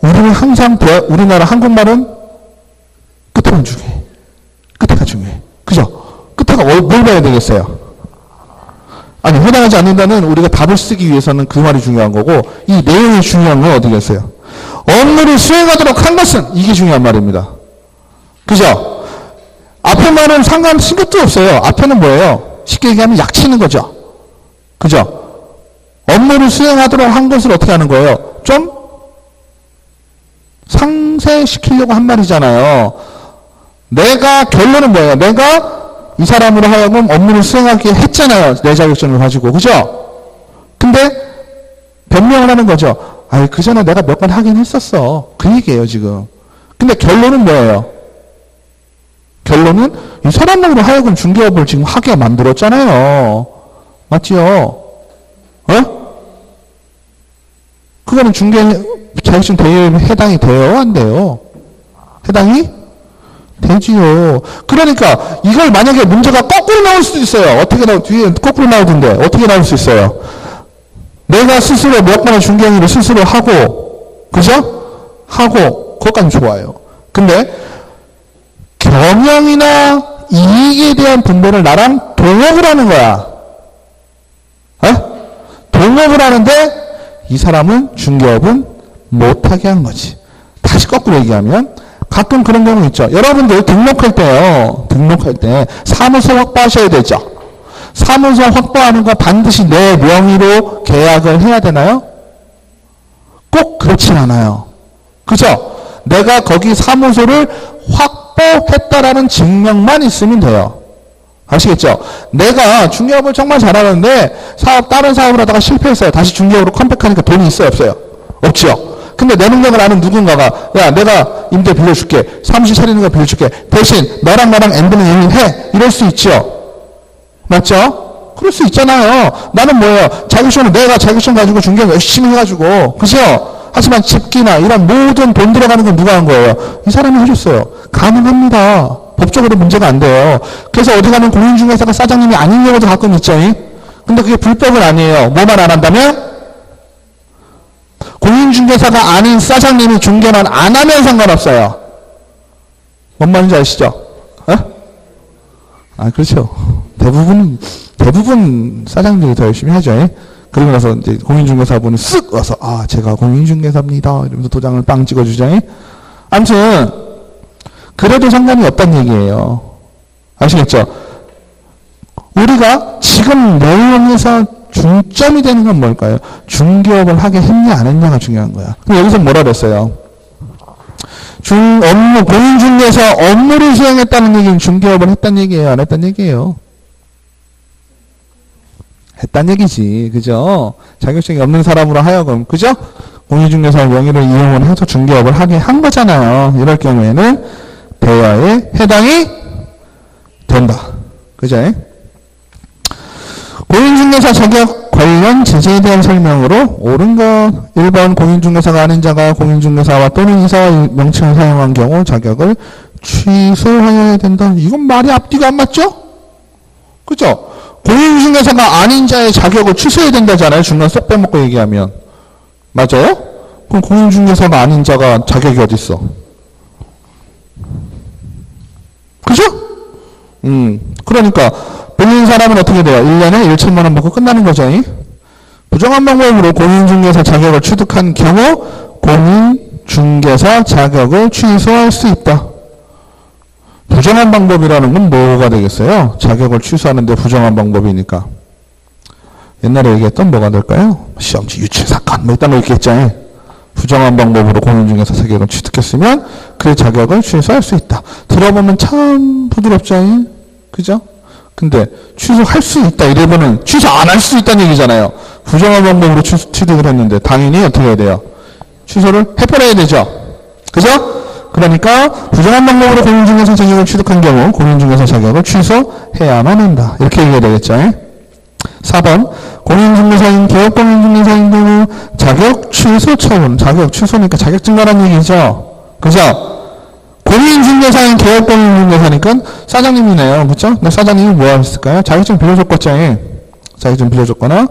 Speaker 2: 우리는 항상, 우리나라 한국말은 끝에가 중요해. 끝에가 중요해. 그죠? 끝에가 뭘 봐야 되겠어요? 아니, 해당하지 않는다는 우리가 답을 쓰기 위해서는 그 말이 중요한 거고, 이 내용이 중요한 건 어디겠어요? 업무를 수행하도록 한 것은 이게 중요한 말입니다. 그죠? 앞에 말은 상관 신경도 없어요. 앞에는 뭐예요? 쉽게 얘기하면 약치는 거죠. 그죠? 업무를 수행하도록 한 것을 어떻게 하는 거예요? 좀 상쇄시키려고 한 말이잖아요. 내가 결론은 뭐예요? 내가 이 사람으로 하여금 업무를 수행하게 했잖아요. 내 자격증을 가지고. 그죠? 근데 변명을 하는 거죠. 아이, 그 전에 내가 몇 번 하긴 했었어. 그 얘기예요, 지금. 근데 결론은 뭐예요? 결론은 이 사람으로 하여금 중개업을 지금 하게 만들었잖아요. 맞지요? 어? 그거는 중개 자격증 대여에 해당이 돼요? 안 돼요? 해당이? 되지요. 그러니까 이걸 만약에 문제가 거꾸로 나올 수도 있어요. 어떻게 뒤에 거꾸로 나오던데 어떻게 나올 수 있어요? 내가 스스로 몇 번의 중개행위를 스스로 하고, 그죠? 하고, 그것까지 좋아요. 근데 경영이나 이익에 대한 분배를 나랑 동업을 하는 거야. 어? 동업을 하는데 이 사람은 중개업은 못하게 한 거지. 다시 거꾸로 얘기하면 가끔 그런 경우 있죠. 여러분들 등록할 때요. 등록할 때 사무소 확보하셔야 되죠. 사무소 확보하는 거 반드시 내 명의로 계약을 해야 되나요? 꼭 그렇진 않아요. 그죠? 내가 거기 사무소를 확보했다라는 증명만 있으면 돼요. 아시겠죠? 내가 중개업을 정말 잘하는데 다른 사업을 하다가 실패했어요. 다시 중개업으로 컴백하니까 돈이 있어요? 없어요? 없죠? 근데 내 능력을 아는 누군가가 야, 내가 임대 빌려줄게. 사무실 차리는 거 빌려줄게. 대신 너랑 나랑 엔드는 이미 해. 이럴 수 있죠? 맞죠? 그럴 수 있잖아요. 나는 뭐예요? 자격증은 내가 자격증 가지고 중개업 열심히 해가지고, 그죠? 하지만 집기나 이런 모든 돈 들어가는 건 누가 한 거예요? 이 사람이 해줬어요. 가능합니다. 법적으로 문제가 안 돼요. 그래서 어디 가면 공인중개사가 사장님이 아닌 경우도 가끔 있죠. 근데 그게 불법은 아니에요. 뭐만 안 한다면? 공인중개사가 아닌 사장님이 중개만 안 하면 상관없어요. 뭔 말인지 아시죠? 어? 아, 그렇죠. 대부분 사장님들이 더 열심히 하죠. 그러고 나서 이제 공인중개사분이 쓱 와서, 아, 제가 공인중개사입니다. 이러면서 도장을 빵 찍어주죠. 아무튼, 그래도 상관이 없다는 얘기예요. 아시겠죠? 우리가 지금 내용에서 중점이 되는 건 뭘까요? 중개업을 하게 했냐 안 했냐가 중요한 거야. 그럼 여기서 뭐라 그랬어요? 공인중개사 업무를 수행했다는 얘기는 중개업을 했다는 얘기예요? 안 했다는 얘기예요? 했다는 얘기지. 그죠? 자격증이 없는 사람으로 하여금, 그죠? 공인중개사 명의를 이용을 해서 중개업을 하게 한 거잖아요. 이럴 경우에는 대여에 해당이 된다. 그죠? 공인중개사 자격 관련 제재에 대한 설명으로 옳은 것 1번 공인중개사가 아닌 자가 공인중개사와 또는 이사와 명칭을 사용한 경우 자격을 취소하여야 된다. 이건 말이 앞뒤가 안 맞죠? 그죠? 공인중개사가 아닌 자의 자격을 취소해야 된다잖아요. 중간 쏙 빼먹고 얘기하면. 맞아요? 그럼 공인중개사가 아닌 자가 자격이 어디 있어? 그죠? 그러니까 빌린 사람은 어떻게 돼요? 1년에 1천만 원 받고 끝나는 거죠. 부정한 방법으로 공인중개사 자격을 취득한 경우 공인중개사 자격을 취소할 수 있다. 부정한 방법이라는 건 뭐가 되겠어요? 자격을 취소하는데 부정한 방법이니까. 옛날에 얘기했던 뭐가 될까요? 시험지 유출사건 뭐 이딴 거 있겠죠. 부정한 방법으로 공인중개사 자격을 취득했으면 그 자격을 취소할 수 있다. 들어보면 참 부드럽죠. 그죠? 근데 취소할 수 있다 이러면은 취소 안 할 수 있다는 얘기잖아요. 부정한 방법으로 취득을 했는데 당연히 어떻게 해야 돼요? 취소를 해버려야 되죠. 그죠? 그러니까 부정한 방법으로 공인중개사 자격을 취득한 경우 공인중개사 자격을 취소해야만 한다. 이렇게 얘기해야 되겠죠. 4번 공인중개사인 개업공인중개사인 경우 자격 취소 처분. 자격 취소니까 자격증 가라는 얘기죠. 그죠? 공인중개사인 개업공인중개사니까 사장님이네요. 그죠? 근데 사장님이 뭐 했을까요? 자격증 빌려줬겠죠. 자격증 빌려줬거나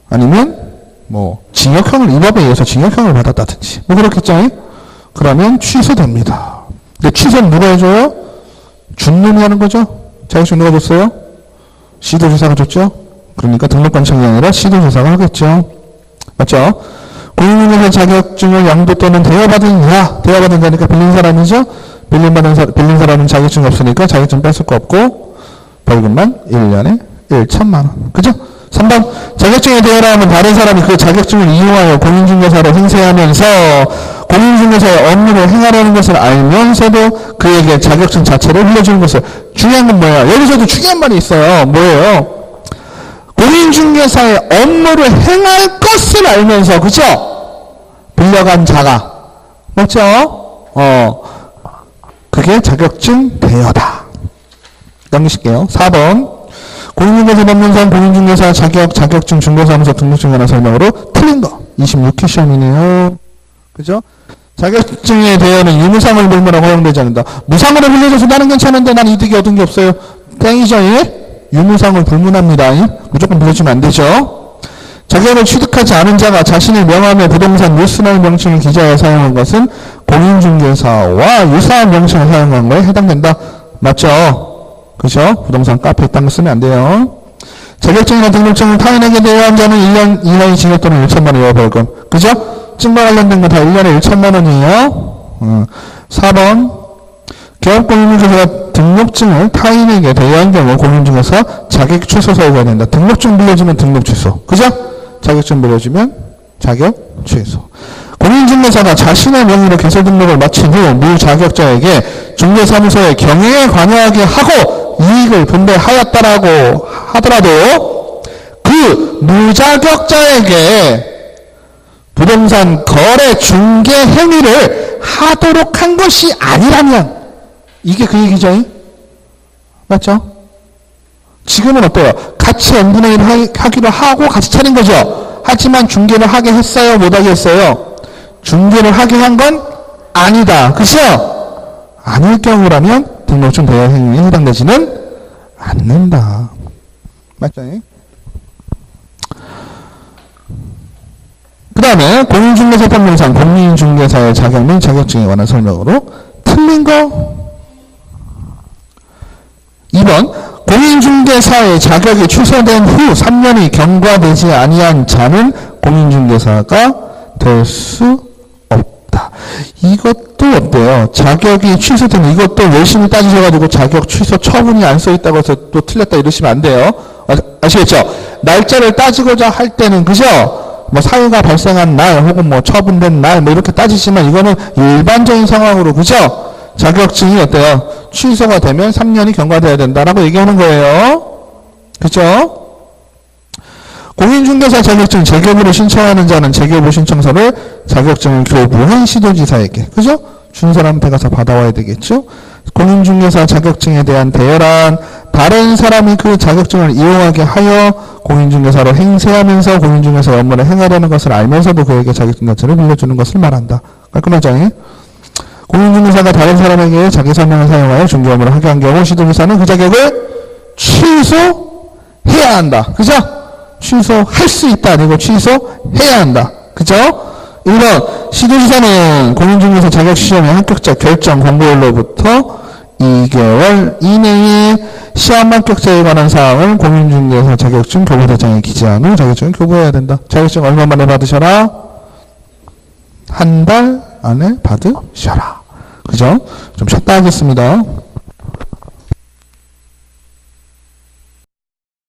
Speaker 2: 아니면 뭐 징역형을 이 법에 의해서 징역형을 받았다든지 뭐 그렇겠죠. 그러면 취소됩니다. 근데 취소는 누가 해줘요? 준 놈이 하는 거죠. 자격증 누가 줬어요? 시도조사가 줬죠. 그러니까 등록관청이 아니라 시도조사가 하겠죠. 맞죠? 공인중개사 자격증을 양도 또는 대여받은 자, 대여받은 자니까 빌린 사람이죠. 빌린 사람은 자격증이 없으니까 자격증 뺏을 거 없고 벌금만 1년에 1천만 원. 그죠? 3번 자격증에 대여를 하면 다른 사람이 그 자격증을 이용하여 공인중개사로 행세하면서 공인중개사의 업무를 행하려는 것을 알면서도 그에게 자격증 자체를 흘려주는 것을. 중요한 건 뭐예요? 여기서도 중요한 말이 있어요. 뭐예요? 공인중개사의 업무를 행할 것을 알면서, 그죠? 빌려간 자가. 맞죠? 그게 자격증 대여다. 넘기실게요. 4번. 공인중개사 법령상 공인중개사 자격증 중개사무소 등록증 관한 설명으로 틀린 거. 26회 시험이네요. 그죠? 자격증에 대여는 유무상을 불문하고 허용되지 않는다. 무상으로 빌려줘서 나는 괜찮은데 난 이득이 얻은 게 없어요. 땡이죠, 예? 유무상을 불문합니다. 무조건 빌려주면 안 되죠. 자격을 취득하지 않은 자가 자신의 명함에 부동산 뉴스라는 명칭을 기재하여 사용한 것은 공인중개사와 유사한 명칭을 사용한 거에 해당된다. 맞죠? 그죠? 부동산 카페 있다는 거 쓰면 안 돼요. 자격증이나 등록증을 타인에게 대여한 자는 1년 이하의 징역 또는 1천만 원 이하 벌금. 그죠? 증거 관련된 거 다 1년에 1천만 원이에요. 4번. 개업공인중개사가 등록증을 타인에게 대여한 경우 공인중개사 자격 취소 사유가 된다. 등록증 빌려주면 등록 취소. 그죠? 자격증 빌려주면 자격 취소. 공인중개사가 자신의 명의로 개설 등록을 마친 후 무자격자에게 중개사무소의 경영에 관여하게 하고 이익을 분배하였다라고 하더라도 그 무자격자에게 부동산 거래 중개 행위를 하도록 한 것이 아니라면 이게 그 얘기죠. 맞죠? 지금은 어때요? 같이 n분의 1 하기로 하고 같이 차린 거죠. 하지만 중개를 하게 했어요? 못하게 했어요? 중개를 하게 한 건 아니다. 그죠? 아닐 경우라면 등록증 대여 행위에 해당되지는 않는다. 맞죠? 그 다음에 공인중개사 법령상 공인중개사의 자격 및 자격증에 관한 설명으로 틀린 거. 2번 공인중개사의 자격이 취소된 후 3년이 경과되지 아니한 자는 공인중개사가 될 수 없다. 이것도 어때요? 자격이 취소된 이것도 열심히 따지셔가지고 자격 취소 처분이 안 써있다고 해서 또 틀렸다 이러시면 안 돼요. 아시겠죠? 날짜를 따지고자 할 때는 그죠? 뭐 사유가 발생한 날 혹은 뭐 처분된 날 뭐 이렇게 따지지만 이거는 일반적인 상황으로 그죠? 자격증이 어때요? 취소가 되면 3년이 경과돼야 된다라고 얘기하는 거예요. 그죠? 공인중개사 자격증 재교부를 신청하는 자는 재교부 신청서를 자격증을 교부한 시도지사에게 그죠? 준 사람한테 가서 받아와야 되겠죠? 공인중개사 자격증에 대한 대여란 다른 사람이 그 자격증을 이용하게 하여 공인중개사로 행세하면서 공인중개사 업무를 행하려는 것을 알면서도 그에게 자격증 자체를 빌려주는 것을 말한다. 깔끔하죠? 공인중개사가 다른 사람에게 자기 설명을 사용하여 중개업무를 하게 한 경우 시도지사는 그 자격을 취소해야 한다. 그죠? 취소할 수 있다. 아니고 취소해야 한다. 그죠? 1번 시도지사는 공인중개사 자격시험의 합격자 결정 공고일로부터 2개월 이내에 시험 합격자에 관한 사항을 공인중개사 자격증 교부대장에 기재한 후 자격증을 교부해야 된다. 자격증 얼마 만에 받으셔라? 한 달 안에 받으셔라. 그죠? 좀 쉬었다 하겠습니다.